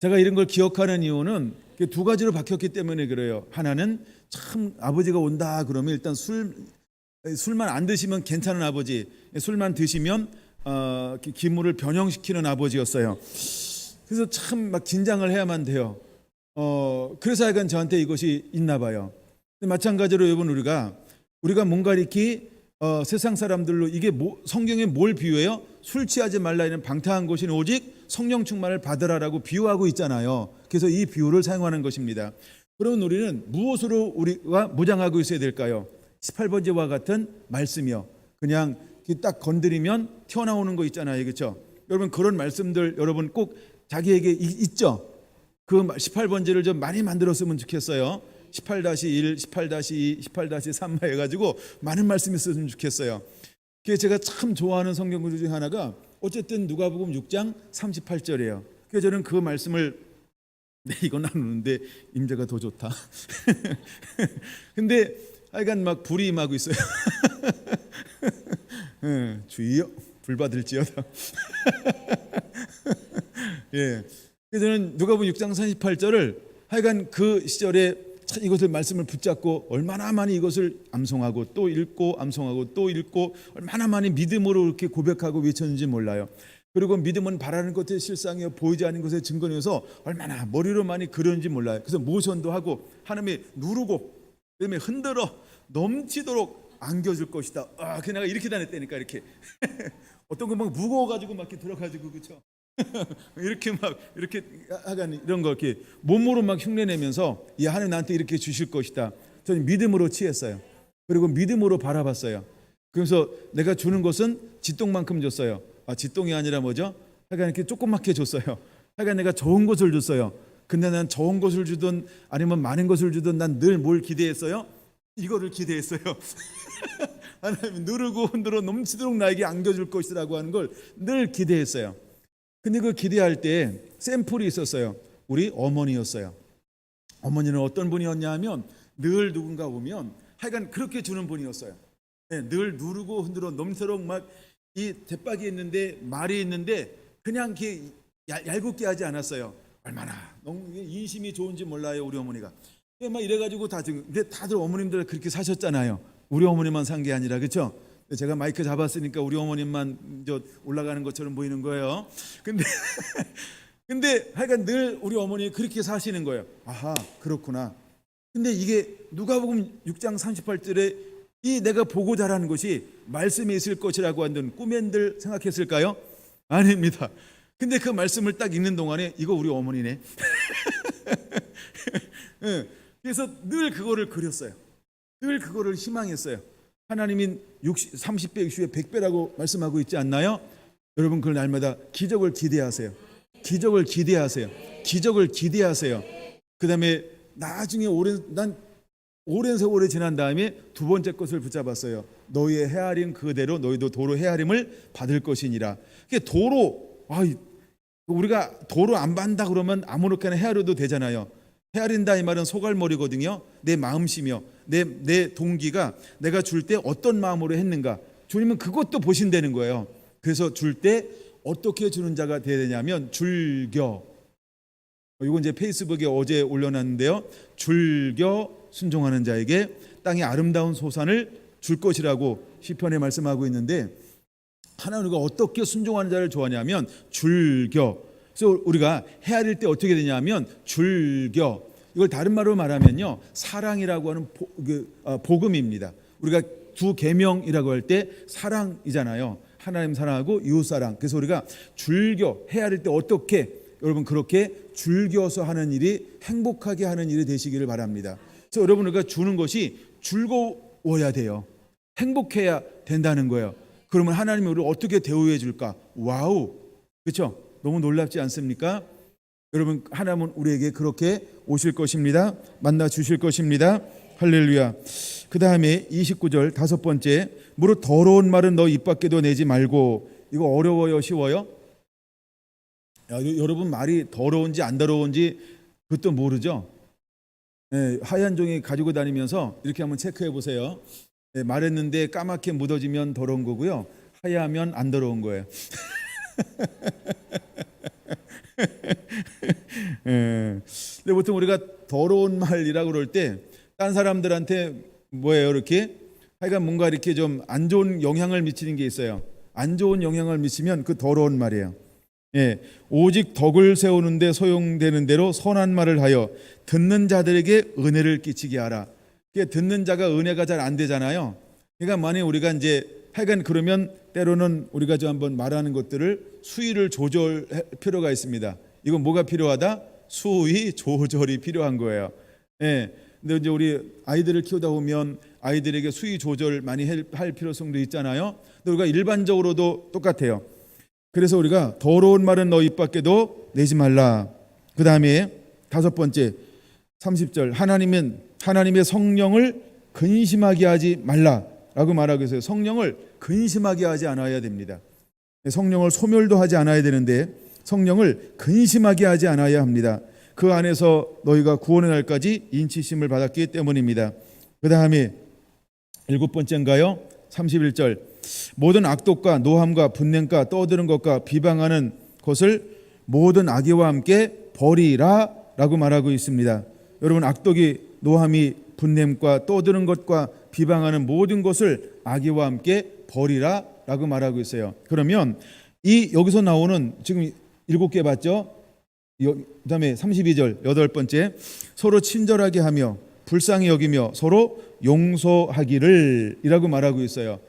제가 이런 걸 기억하는 이유는 두 가지로 바뀌었기 때문에 그래요. 하나는 참 아버지가 온다 그러면 일단 술만 안 드시면 괜찮은 아버지, 술만 드시면 기물을 변형시키는 아버지였어요. 그래서 참 막 긴장을 해야만 돼요. 그래서 약간 저한테 이것이 있나 봐요. 마찬가지로 여러분 우리가 뭔가 이렇게 세상 사람들로 이게 성경에 뭘 비유해요? 술 취하지 말라 이는 방탕한 것이 오직 성령 충만을 받으라라고 비유하고 있잖아요. 그래서 이 비유를 사용하는 것입니다. 그러면 우리는 무엇으로 우리가 무장하고 있어야 될까요? 18번째와 같은 말씀이요. 그냥 딱 건드리면 튀어나오는 거 있잖아요. 그렇죠? 여러분 그런 말씀들 여러분 꼭 자기에게 있죠? 그 18번째를 좀 많이 만들었으면 좋겠어요. 18-1, 18-2, 18-3 해가지고 많은 말씀이 있었으면 좋겠어요. 그래서 제가 참 좋아하는 성경 구절 중에 하나가 어쨌든 누가복음 6장 38절이에요. 그래서 저는 그 말씀을 이거 나누는데 임재가 더 좋다. 근데 하여간 막 불이 임하고 있어요. 주의여 불 받을지어다. 예. 그래서 저는 누가복음 6장 38절을 하여간 그 시절에 이것을 말씀을 붙잡고 얼마나 많이 이것을 암송하고 또 읽고 암송하고 또 읽고 얼마나 많이 믿음으로 이렇게 고백하고 외쳤는지 몰라요. 그리고 믿음은 바라는 것의 실상이요 보이지 않는 것의 증거여서 얼마나 머리로 많이 그러는지 몰라요. 그래서 모션도 하고 하나님이 누르고 그다음에 흔들어 넘치도록 안겨줄 것이다. 그 내가 이렇게 다녔다니까 이렇게. 어떤 거 막 무거워가지고 막 이렇게 들어가지고 그렇죠. 이렇게 막 이렇게 하간 이런 거 이렇게 몸으로 막 흉내내면서 이 하나님 나한테 이렇게 주실 것이다. 저는 믿음으로 취했어요. 그리고 믿음으로 바라봤어요. 그래서 내가 주는 것은 쥐똥만큼 줬어요. 쥐똥이 아니라 뭐죠? 하여간 이렇게 조그맣게 줬어요. 하여간 내가 적은 것을 줬어요. 근데 난 적은 것을 주든 아니면 많은 것을 주든 난 늘 뭘 기대했어요? 이거를 기대했어요. 하나님 누르고 흔들어 넘치도록 나에게 안겨줄 것이라고 하는 걸 늘 기대했어요. 근데 그 기대할 때 샘플이 있었어요. 우리 어머니였어요. 어머니는 어떤 분이었냐 하면 늘 누군가 오면 하여간 그렇게 주는 분이었어요. 네, 늘 누르고 흔들어 넘치도록 막 이 대박이 있는데 말이 있는데 그냥 이렇게 얄궂게 하지 않았어요. 얼마나 너무 인심이 좋은지 몰라요 우리 어머니가. 막 이래가지고 근데 다들 어머님들 그렇게 사셨잖아요. 우리 어머니만 산 게 아니라 그렇죠? 제가 마이크 잡았으니까 우리 어머님만 올라가는 것처럼 보이는 거예요. 근데 하여간 늘 우리 어머니 그렇게 사시는 거예요. 아하 그렇구나. 근데 이게 누가복음 6장 38절에 이 내가 보고 자라는 것이 말씀에 있을 것이라고 하는 꿈엔들 생각했을까요? 아닙니다. 근데 그 말씀을 딱 읽는 동안에 이거 우리 어머니네. 그래서 늘 그거를 그렸어요. 늘 그거를 희망했어요. 하나님이 30배, 60배, 100배라고 말씀하고 있지 않나요? 여러분 그 날마다 기적을 기대하세요. 기적을 기대하세요. 기적을 기대하세요. 그 다음에 나중에 오랜 세월이 지난 다음에 두 번째 것을 붙잡았어요. 너희의 헤아림 그대로 너희도 도로 헤아림을 받을 것이니라. 그게 도로 우리가 도로 안 받는다 그러면 아무렇게나 헤아려도 되잖아요. 헤아린다 이 말은 소갈머리거든요. 내 마음씨며 내 동기가 내가 줄 때 어떤 마음으로 했는가. 주님은 그것도 보신다는 거예요. 그래서 줄 때 어떻게 주는 자가 되어야 되냐면 즐겨. 이거 이제 페이스북에 어제 올려놨는데요. 즐겨 순종하는 자에게 땅의 아름다운 소산을 줄 것이라고 시편에 말씀하고 있는데 하나님 우리가 어떻게 순종하는 자를 좋아하냐면 즐겨. 그래서 우리가 헤아릴 때 어떻게 되냐면 즐겨. 이걸 다른 말로 말하면요 사랑이라고 하는 복음입니다. 우리가 두 계명이라고 할 때 사랑이잖아요. 하나님 사랑하고 이웃 사랑. 그래서 우리가 즐겨 헤아릴 때 어떻게 여러분 그렇게 즐겨서 하는 일이 행복하게 하는 일이 되시기를 바랍니다. 그래서 여러분 우리가 주는 것이 즐거워야 돼요. 행복해야 된다는 거예요. 그러면 하나님이 우리를 어떻게 대우해 줄까? 와우. 그렇죠? 너무 놀랍지 않습니까? 여러분 하나님은 우리에게 그렇게 오실 것입니다. 만나 주실 것입니다. 할렐루야. 그 다음에 29절 다섯 번째 무릇 더러운 말은 너 입 밖에도 내지 말고. 이거 어려워요 쉬워요? 여러분 말이 더러운지 안 더러운지 그것도 모르죠? 하얀 종이 가지고 다니면서 이렇게 한번 체크해 보세요. 말했는데 까맣게 묻어지면 더러운 거고요. 하얘하면 안 더러운 거예요. 예. 근데 보통 우리가 더러운 말이라고 그럴 때 딴 사람들한테 뭐예요? 이렇게 하여간 뭔가 이렇게 좀 안 좋은 영향을 미치는 게 있어요. 안 좋은 영향을 미치면 그 더러운 말이에요. 예. 오직 덕을 세우는데 소용되는 대로 선한 말을 하여 듣는 자들에게 은혜를 끼치게 하라. 듣는 자가 은혜가 잘 안 되잖아요. 그러니까 만약 우리가 이제 하여간 그러면 때로는 우리가 좀 한번 말하는 것들을 수위를 조절할 필요가 있습니다. 이건 뭐가 필요하다? 수위 조절이 필요한 거예요. 예. 근데 이제 우리 아이들을 키우다 보면 아이들에게 수위 조절 많이 할 필요성도 있잖아요. 근데 우리가 일반적으로도 똑같아요. 그래서 우리가 더러운 말은 너 입 밖에도 내지 말라. 그 다음에 5번째 30절 하나님의 성령을 근심하게 하지 말라라고 말하고 있어요. 성령을 근심하게 하지 않아야 됩니다. 성령을 소멸도 하지 않아야 되는데 성령을 근심하게 하지 않아야 합니다. 그 안에서 너희가 구원의 날까지 인치심을 받았기 때문입니다. 그 다음에 7번째인가요? 31절 모든 악독과 노함과 분냄과 떠드는 것과 비방하는 것을 모든 악의와 함께 버리라 라고 말하고 있습니다. 여러분 악독이 노함이 분냄과 떠드는 것과 비방하는 모든 것을 악의와 함께 버리라 라고 말하고 있어요. 그러면 이 여기서 나오는 지금 7개 봤죠? 그 다음에 32절 8번째 서로 친절하게 하며 불쌍히 여기며 서로 용서하기를 이라고 말하고 있어요.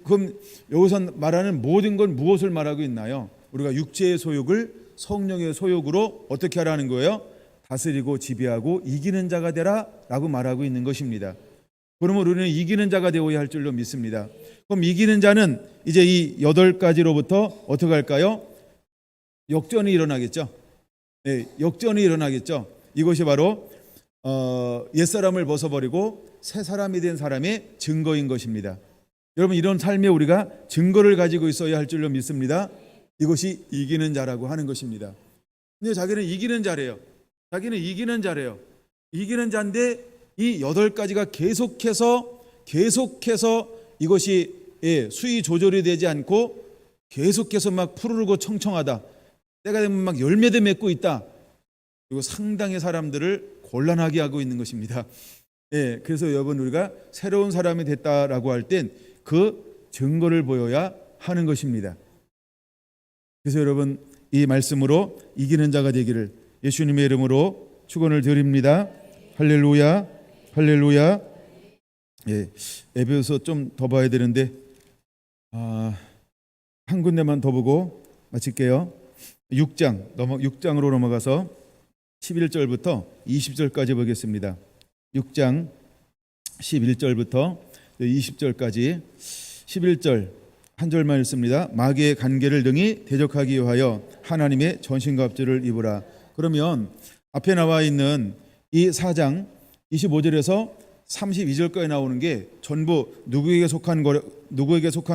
그럼 여기서 말하는 모든 건 무엇을 말하고 있나요? 우리가 육체의 소욕을 성령의 소욕으로 어떻게 하라는 거예요? 다스리고 지배하고 이기는 자가 되라 라고 말하고 있는 것입니다. 그러면 우리는 이기는 자가 되어야 할 줄로 믿습니다. 그럼 이기는 자는 이제 이 8가지로부터 어떻게 할까요? 역전이 일어나겠죠. 네, 역전이 일어나겠죠. 이것이 바로 옛사람을 벗어버리고 새 사람이 된 사람의 증거인 것입니다. 여러분 이런 삶에 우리가 증거를 가지고 있어야 할 줄로 믿습니다. 이것이 이기는 자라고 하는 것입니다. 근데 자기는 이기는 자래요. 자기는 이기는 자래요. 이기는 자인데 이 8가지가 계속해서 이것이 수위 조절이 되지 않고 계속해서 막 푸르르고 청청하다. 때가 되면 막 열매도 맺고 있다. 그리고 상당히 사람들을 곤란하게 하고 있는 것입니다. 그래서 여러분 우리가 새로운 사람이 됐다라고 할 땐 그 증거를 보여야 하는 것입니다. 그래서 여러분 이 말씀으로 이기는 자가 되기를 예수님의 이름으로 축원을 드립니다. 할렐루야, 할렐루야. 에베소서 좀 더 봐야 되는데 한 군데만 더 보고 마칠게요. 6장으로 넘어가서 11절부터 20절까지 보겠습니다. 6장 11절부터 20절까지 11절 한 절만 읽습니다. 마귀의 간계를 능히 대적하기 위하여 하나님의 전신갑주를 입으라. 그러면 앞에 나와 있는 이 4장 25절에서 32절까지 나오는 게 전부 누구에게 속한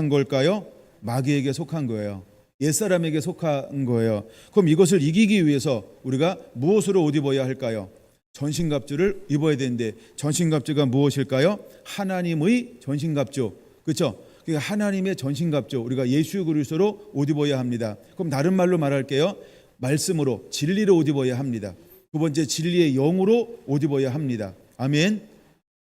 걸까요? 마귀에게 속한 거예요. 옛사람에게 속한 거예요. 그럼 이것을 이기기 위해서 우리가 무엇으로 옷 입어야 할까요? 전신갑주를 입어야 되는데 전신갑주가 무엇일까요? 하나님의 전신갑주. 그렇죠? 그러니까 하나님의 전신갑주, 우리가 예수 그리스도로 옷 입어야 합니다. 그럼 다른 말로 말할게요. 말씀으로, 진리로 옷 입어야 합니다. 두 번째, 진리의 영으로 옷 입어야 합니다. 아멘.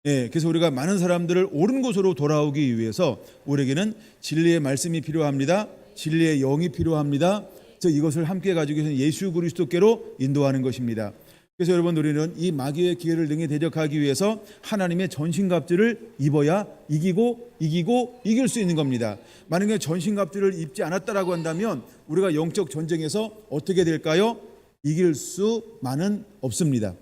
그래서 우리가 많은 사람들을 옳은 곳으로 돌아오기 위해서 우리에게는 진리의 말씀이 필요합니다. 진리의 영이 필요합니다. 이것을 함께 가지고 계신 예수 그리스도께로 인도하는 것입니다. 그래서 여러분 우리는 이 마귀의 기회를 능히 대적하기 위해서 하나님의 전신갑주를 입어야 이길 수 있는 겁니다. 만약에 전신갑주를 입지 않았다라고 한다면 우리가 영적 전쟁에서 어떻게 될까요? 이길 수만은 없습니다.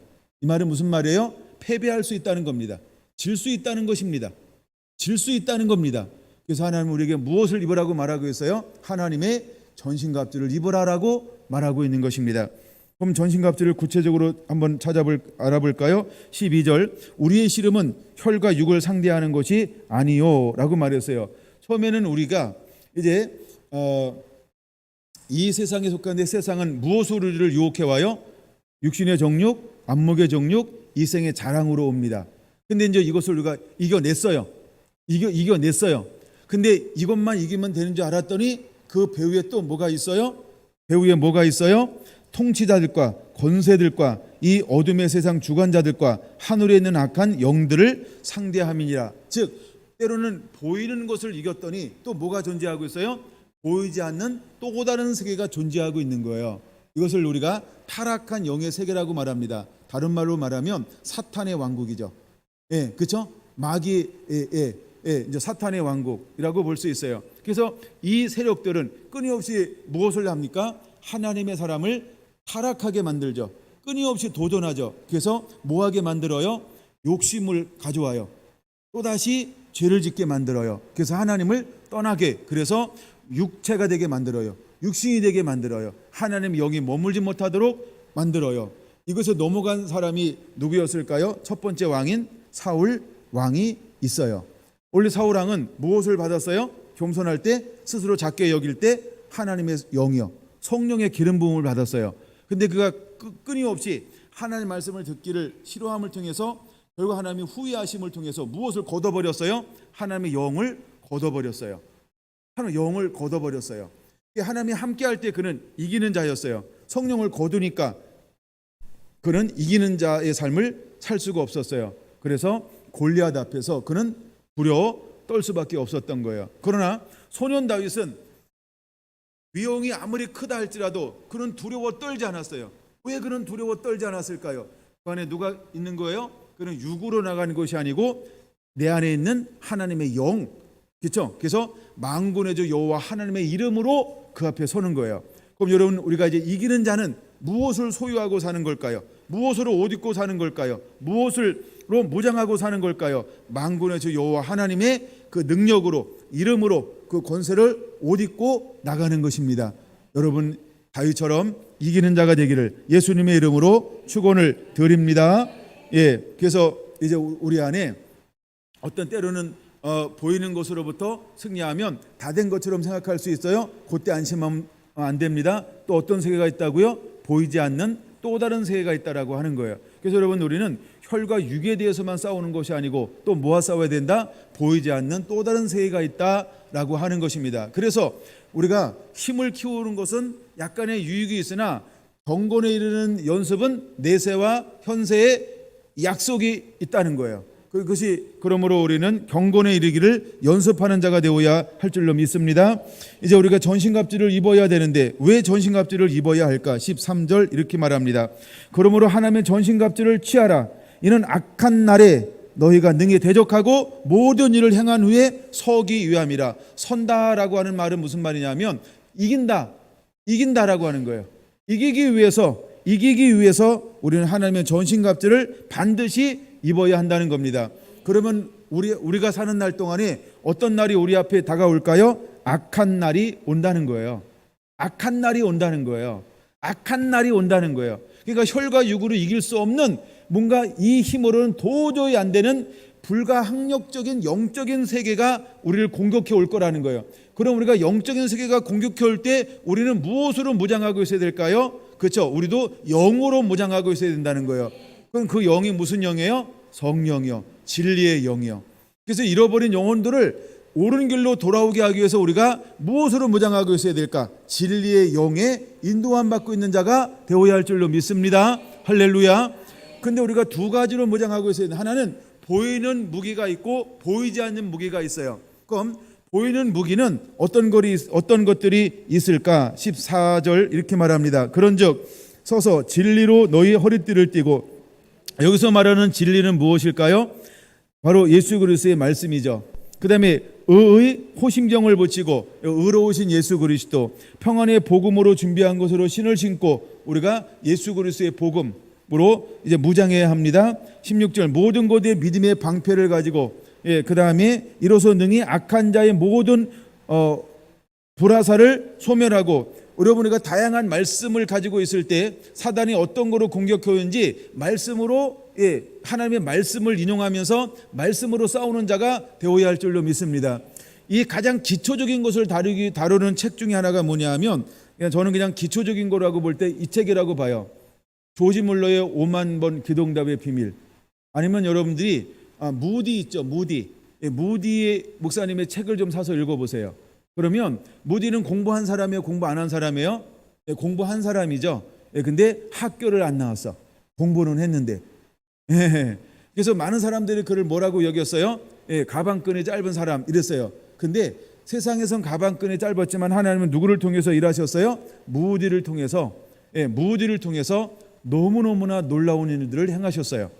이 말은 무슨 말이에요? 패배할 수 있다는 겁니다. 질 수 있다는 것입니다. 질 수 있다는 겁니다. 그래서 하나님은 우리에게 무엇을 입으라고 말하고 있어요? 하나님의 전신갑주를 입으라라고 말하고 있는 것입니다. 그럼 전신갑주를 구체적으로 한번 알아볼까요? 12절 우리의 씨름은 혈과 육을 상대하는 것이 아니요 라고 말했어요. 처음에는 우리가 이제 이 세상에 속한데 세상은 무엇으로 우리를 유혹해와요? 육신의 정욕, 안목의 정욕, 이생의 자랑으로 옵니다. 근데 이제 이것을 우리가 이겨냈어요. 이겨냈어요. 근데 이것만 이기면 되는 줄 알았더니 그 배후에 또 뭐가 있어요? 배후에 뭐가 있어요? 통치자들과 권세들과 이 어둠의 세상 주관자들과 하늘에 있는 악한 영들을 상대함이니라. 즉 때로는 보이는 것을 이겼더니 또 뭐가 존재하고 있어요? 보이지 않는 또 다른 세계가 존재하고 있는 거예요. 이것을 우리가 타락한 영의 세계라고 말합니다. 다른 말로 말하면 사탄의 왕국이죠. 예, 그렇죠? 마귀의 이제 사탄의 왕국이라고 볼 수 있어요. 그래서 이 세력들은 끊임없이 무엇을 합니까? 하나님의 사람을 타락하게 만들죠. 끊임없이 도전하죠. 그래서 뭐하게 만들어요? 욕심을 가져와요. 또다시 죄를 짓게 만들어요. 그래서 하나님을 떠나게, 그래서 육체가 되게 만들어요. 육신이 되게 만들어요. 하나님의 영이 머물지 못하도록 만들어요. 이것을 넘어간 사람이 누구였을까요? 첫 번째 왕인 사울 왕이 있어요. 원래 사울 왕은 무엇을 받았어요? 겸손할 때, 스스로 작게 여길 때 하나님의 영이요, 성령의 기름 부음을 받았어요. 근데 그가 끊임없이 하나님의 말씀을 듣기를 싫어함을 통해서 결국 하나님의 후회하심을 통해서 무엇을 걷어버렸어요? 하나님의 영을 걷어버렸어요. 하나님의 영을 걷어버렸어요. 하나님이 함께할 때 그는 이기는 자였어요. 성령을 거두니까 그는 이기는 자의 삶을 살 수가 없었어요. 그래서 골리앗 앞에서 그는 두려워 떨 수밖에 없었던 거예요. 그러나 소년 다윗은 위용이 아무리 크다 할지라도 그는 두려워 떨지 않았어요. 왜 그는 두려워 떨지 않았을까요? 그 안에 누가 있는 거예요? 그는 육으로 나가는 것이 아니고 내 안에 있는 하나님의 영, 그렇죠? 그래서 만군의 주 여호와 하나님의 이름으로 그 앞에 서는 거예요. 그럼 여러분, 우리가 이제 이기는 자는 무엇을 소유하고 사는 걸까요? 무엇으로 옷 입고 사는 걸까요? 무엇으로 무장하고 사는 걸까요? 만군의 주 여호와 하나님의 그 능력으로, 이름으로 그 권세를 옷 입고 나가는 것입니다. 여러분, 다윗처럼 이기는 자가 되기를 예수님의 이름으로 축원을 드립니다. 예, 그래서 이제 우리 안에 어떤 때로는 보이는 것으로부터 승리하면 다 된 것처럼 생각할 수 있어요. 그때 안심하면 안 됩니다. 또 어떤 세계가 있다고요? 보이지 않는 또 다른 세계가 있다라고 하는 거예요. 그래서 여러분, 우리는 혈과 육에 대해서만 싸우는 것이 아니고 또 뭐와 싸워야 된다? 보이지 않는 또 다른 세계가 있다라고 하는 것입니다. 그래서 우리가 힘을 키우는 것은 약간의 유익이 있으나 경건에 이르는 연습은 내세와 현세의 약속이 있다는 거예요. 그것이 그러므로 우리는 경건에 이르기를 연습하는 자가 되어야 할 줄로 믿습니다. 이제 우리가 전신갑주를 입어야 되는데 왜 전신갑주를 입어야 할까? 13절 이렇게 말합니다. 그러므로 하나님의 전신갑주를 취하라. 이는 악한 날에 너희가 능히 대적하고 모든 일을 행한 후에 서기 위함이라. 선다라고 하는 말은 무슨 말이냐면 이긴다라고 하는 거예요. 이기기 위해서 우리는 하나님의 전신갑주를 반드시 입어야 한다는 겁니다. 그러면 우리가 사는 날 동안에 어떤 날이 우리 앞에 다가올까요? 악한 날이 온다는 거예요. 악한 날이 온다는 거예요. 악한 날이 온다는 거예요. 그러니까 혈과 육으로 이길 수 없는, 뭔가 이 힘으로는 도저히 안 되는 불가항력적인 영적인 세계가 우리를 공격해 올 거라는 거예요. 그럼 우리가 영적인 세계가 공격해 올 때 우리는 무엇으로 무장하고 있어야 될까요? 그렇죠. 우리도 영으로 무장하고 있어야 된다는 거예요. 그럼 그 영이 무슨 영이에요? 성령이요, 진리의 영이요. 그래서 잃어버린 영혼들을 옳은 길로 돌아오게 하기 위해서 우리가 무엇으로 무장하고 있어야 될까? 진리의 영에 인도함 받고 있는 자가 되어야 할 줄로 믿습니다. 할렐루야. 근데 우리가 두 가지로 무장하고 있어야 돼. 하나는 보이는 무기가 있고 보이지 않는 무기가 있어요. 그럼 보이는 무기는 어떤 것들이 있을까? 14절 이렇게 말합니다. 그런즉 서서 진리로 너희 허리띠를 띠고, 여기서 말하는 진리는 무엇일까요? 바로 예수 그리스도의 말씀이죠. 그 다음에 의의 호심경을 붙이고, 의로우신 예수 그리스도, 평안의 복음으로 준비한 것으로 신을 신고 우리가 예수 그리스도의 복음으로 이제 무장해야 합니다. 16절 모든 곳에 믿음의 방패를 가지고, 그 다음에 이로써 능히 악한 자의 모든 불화살을 소멸하고. 여러분, 우리가 다양한 말씀을 가지고 있을 때 사단이 어떤 거로 공격해 오는지 말씀으로, 하나님의 말씀을 인용하면서 말씀으로 싸우는 자가 되어야 할 줄로 믿습니다. 이 가장 기초적인 것을 다루는 책 중에 하나가 뭐냐 하면, 저는 그냥 기초적인 거라고 볼 때 이 책이라고 봐요. 조지 물러의 5만 번 기도응답의 비밀. 아니면 여러분들이 무디 있죠, 무디. 무디 목사님의 책을 좀 사서 읽어보세요. 그러면 무디는 공부한 사람이에요, 공부 안 한 사람이에요? 공부한 사람이죠. 근데 학교를 안 나왔어. 공부는 했는데. 그래서 많은 사람들이 그를 뭐라고 여겼어요? 가방끈이 짧은 사람 이랬어요. 근데 세상에선 가방끈이 짧았지만 하나님은 누구를 통해서 일하셨어요? 무디를 통해서, 무디를 통해서 너무너무나 놀라운 일들을 행하셨어요.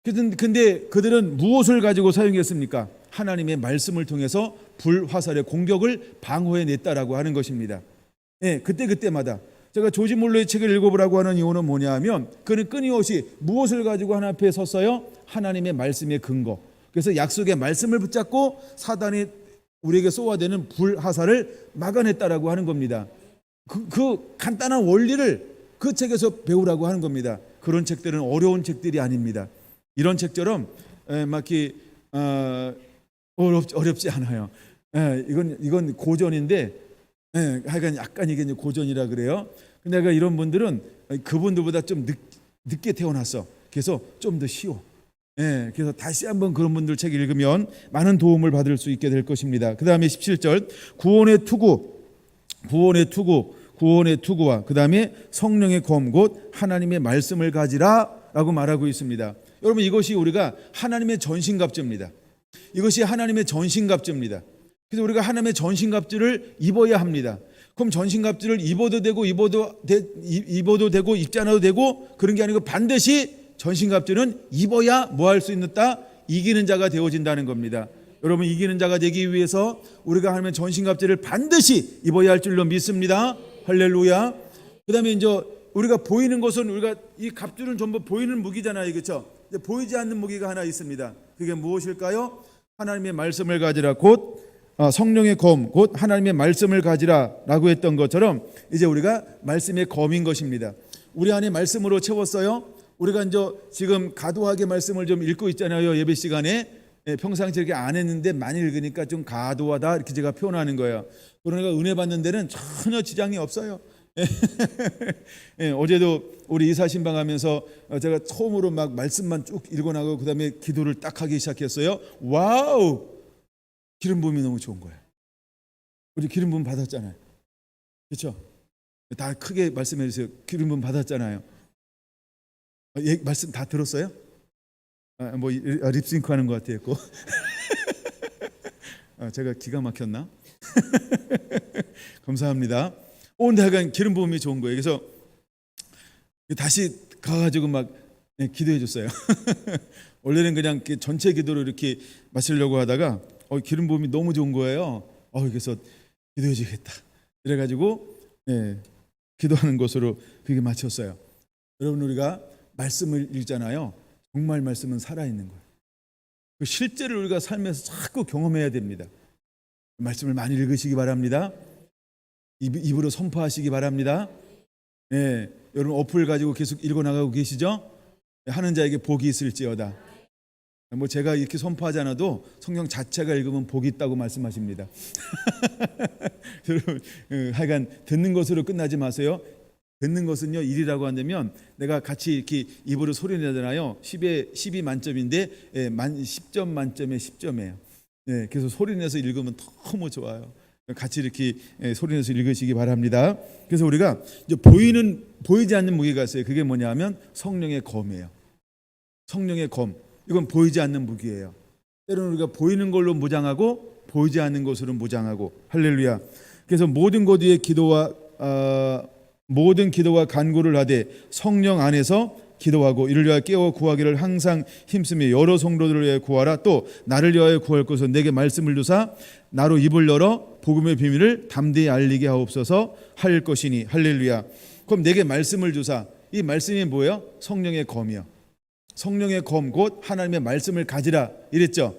근데 그들은 무엇을 가지고 사용했습니까? 하나님의 말씀을 통해서 불화살의 공격을 방어해냈다라고 하는 것입니다. 그때마다 제가 조지 몰로의 책을 읽어보라고 하는 이유는 뭐냐 하면 그는 끊임없이 무엇을 가지고 하나님 앞에 섰어요? 하나님의 말씀의 근거. 그래서 약속의 말씀을 붙잡고 사단이 우리에게 쏘아대는 불화살을 막아냈다라고 하는 겁니다. 그 간단한 원리를 그 책에서 배우라고 하는 겁니다. 그런 책들은 어려운 책들이 아닙니다. 이런 책처럼 막히 어렵지 않아요. 이건 고전인데 하여간 약간 이게 이제 고전이라 그래요. 근데 내가 이런 분들은 그분들보다 좀 늦게 태어났어. 그래서 좀 더 쉬워. 그래서 다시 한번 그런 분들 책 읽으면 많은 도움을 받을 수 있게 될 것입니다. 그 다음에 17절 구원의 투구와 그 다음에 성령의 검 곧 하나님의 말씀을 가지라라고 말하고 있습니다. 여러분 이것이 우리가 하나님의 전신갑주입니다. 이것이 하나님의 전신갑주입니다. 그래서 우리가 하나님의 전신갑주를 입어야 합니다. 그럼 전신갑주를 입어도 되고 입지 않아도 되고 그런 게 아니고 반드시 전신갑주는 입어야 뭐 할 수 있다? 이기는 자가 되어진다는 겁니다. 여러분 이기는 자가 되기 위해서 우리가 하나님의 전신갑주를 반드시 입어야 할 줄로 믿습니다. 할렐루야. 그다음에 이제 우리가 보이는 것은 우리가 이 갑주는 전부 보이는 무기잖아요, 그렇죠? 보이지 않는 무기가 하나 있습니다. 그게 무엇일까요? 하나님의 말씀을 가지라 곧 성령의 검 곧 하나님의 말씀을 가지라라고 했던 것처럼 이제 우리가 말씀의 검인 것입니다. 우리 안에 말씀으로 채웠어요. 우리가 이제 지금 가도하게 말씀을 좀 읽고 있잖아요. 예배 시간에 평상시에 이렇게 안 했는데 많이 읽으니까 좀 가도하다 이렇게 제가 표현하는 거예요. 그러니까 은혜 받는 데는 전혀 지장이 없어요. 어제도 우리 이사 신방하면서 제가 처음으로 막 말씀만 쭉 읽어나가고 그 다음에 기도를 딱 하기 시작했어요. 와우! 기름 부음이 너무 좋은 거예요. 우리 기름 부음 받았잖아요. 그렇죠? 다 크게 말씀해 주세요. 기름 부음 받았잖아요. 말씀 다 들었어요? 뭐 립싱크 하는 것 같아요. 제가 기가 막혔나? 감사합니다. 근데 약간 기름 부음이 좋은 거예요. 그래서 다시 가가지고 막 기도해 줬어요. 원래는 그냥 전체 기도로 이렇게 마시려고 하다가 기름 부음이 너무 좋은 거예요. 그래서 기도해 주겠다. 그래가지고 기도하는 것으로 그게 마쳤어요. 여러분 우리가 말씀을 읽잖아요. 정말 말씀은 살아있는 거예요. 그 실제를 우리가 삶에서 자꾸 경험해야 됩니다. 말씀을 많이 읽으시기 바랍니다. 입으로 선포하시기 바랍니다. 여러분 어플 가지고 계속 읽어나가고 계시죠? 하는 자에게 복이 있을지어다. 뭐 제가 이렇게 선포하지 않아도 성경 자체가 읽으면 복이 있다고 말씀하십니다. 여러분 하여간 듣는 것으로 끝나지 마세요. 듣는 것은요 일이라고 한다면 내가 같이 이렇게 입으로 소리 내잖아요. 10에 10이 만점인데 10점 만점에 10점이에요. 그래서 소리 내서 읽으면 너무 좋아요. 같이 이렇게 소리 내서 읽으시기 바랍니다. 그래서 우리가 이제 보이지 않는 무기가 있어요. 그게 뭐냐면 성령의 검이에요. 성령의 검. 이건 보이지 않는 무기예요. 때로는 우리가 보이는 걸로 무장하고 보이지 않는 것으로 무장하고 할렐루야. 그래서 모든 것 위에 모든 기도와 간구를 하되 성령 안에서 기도하고 이를 위하여 깨워 구하기를 항상 힘쓰며 여러 성도들을 위하여 구하라. 또 나를 위하여 구할 것은 내게 말씀을 주사 나로 입을 열어 복음의 비밀을 담대히 알리게 하옵소서 할 것이니 할렐루야. 그럼 내게 말씀을 주사. 이 말씀이 뭐예요? 성령의 검이요. 성령의 검 곧 하나님의 말씀을 가지라 이랬죠.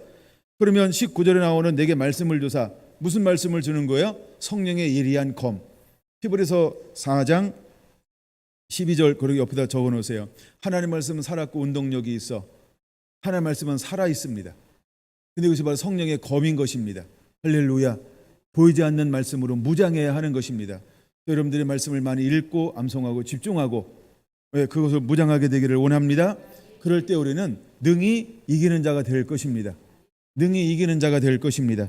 그러면 19절에 나오는 내게 말씀을 주사 무슨 말씀을 주는 거예요? 성령의 예리한 검. 히브리서 4장 12절 그리고 옆에다 적어 놓으세요. 하나님 말씀은 살았고 운동력이 있어. 하나님 말씀은 살아 있습니다. 근데 이것이 바로 성령의 검인 것입니다. 할렐루야. 보이지 않는 말씀으로 무장해야 하는 것입니다. 여러분들의 말씀을 많이 읽고 암송하고 집중하고 그것을 무장하게 되기를 원합니다. 그럴 때 우리는 능히 이기는 자가 될 것입니다. 능히 이기는 자가 될 것입니다.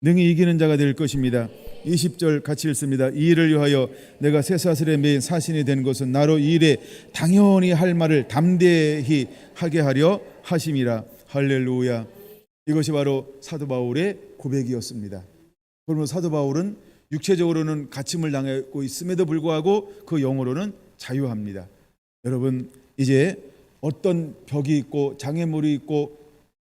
능히 이기는 자가 될 것입니다. 20절 같이 읽습니다. 이 일을 위하여 내가 쇠사슬에 매인 사신이 된 것은 나로 이 일에 당연히 할 말을 담대히 하게 하려 하심이라. 할렐루야. 이것이 바로 사도 바울의 고백이었습니다. 그러면 사도 바울은 육체적으로는 갇힘을 당하고 있음에도 불구하고 그 영으로는 자유합니다. 여러분, 이제 어떤 벽이 있고 장애물이 있고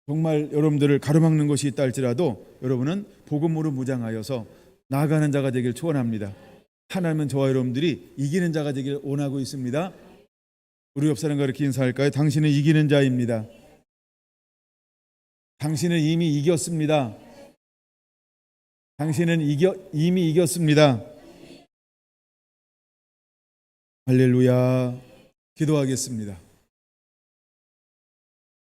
정말 여러분들을 가로막는 것이 있다 할지라도 여러분은 복음으로 무장하여서 나아가는 자가 되길 축원합니다. 하나님은 저와 여러분들이 이기는 자가 되길 원하고 있습니다. 우리 옆 사람과 이렇게 인사할까요? 당신은 이기는 자입니다. 당신은 이미 이겼습니다. 당신은 이미 이겼습니다. 할렐루야. 기도하겠습니다.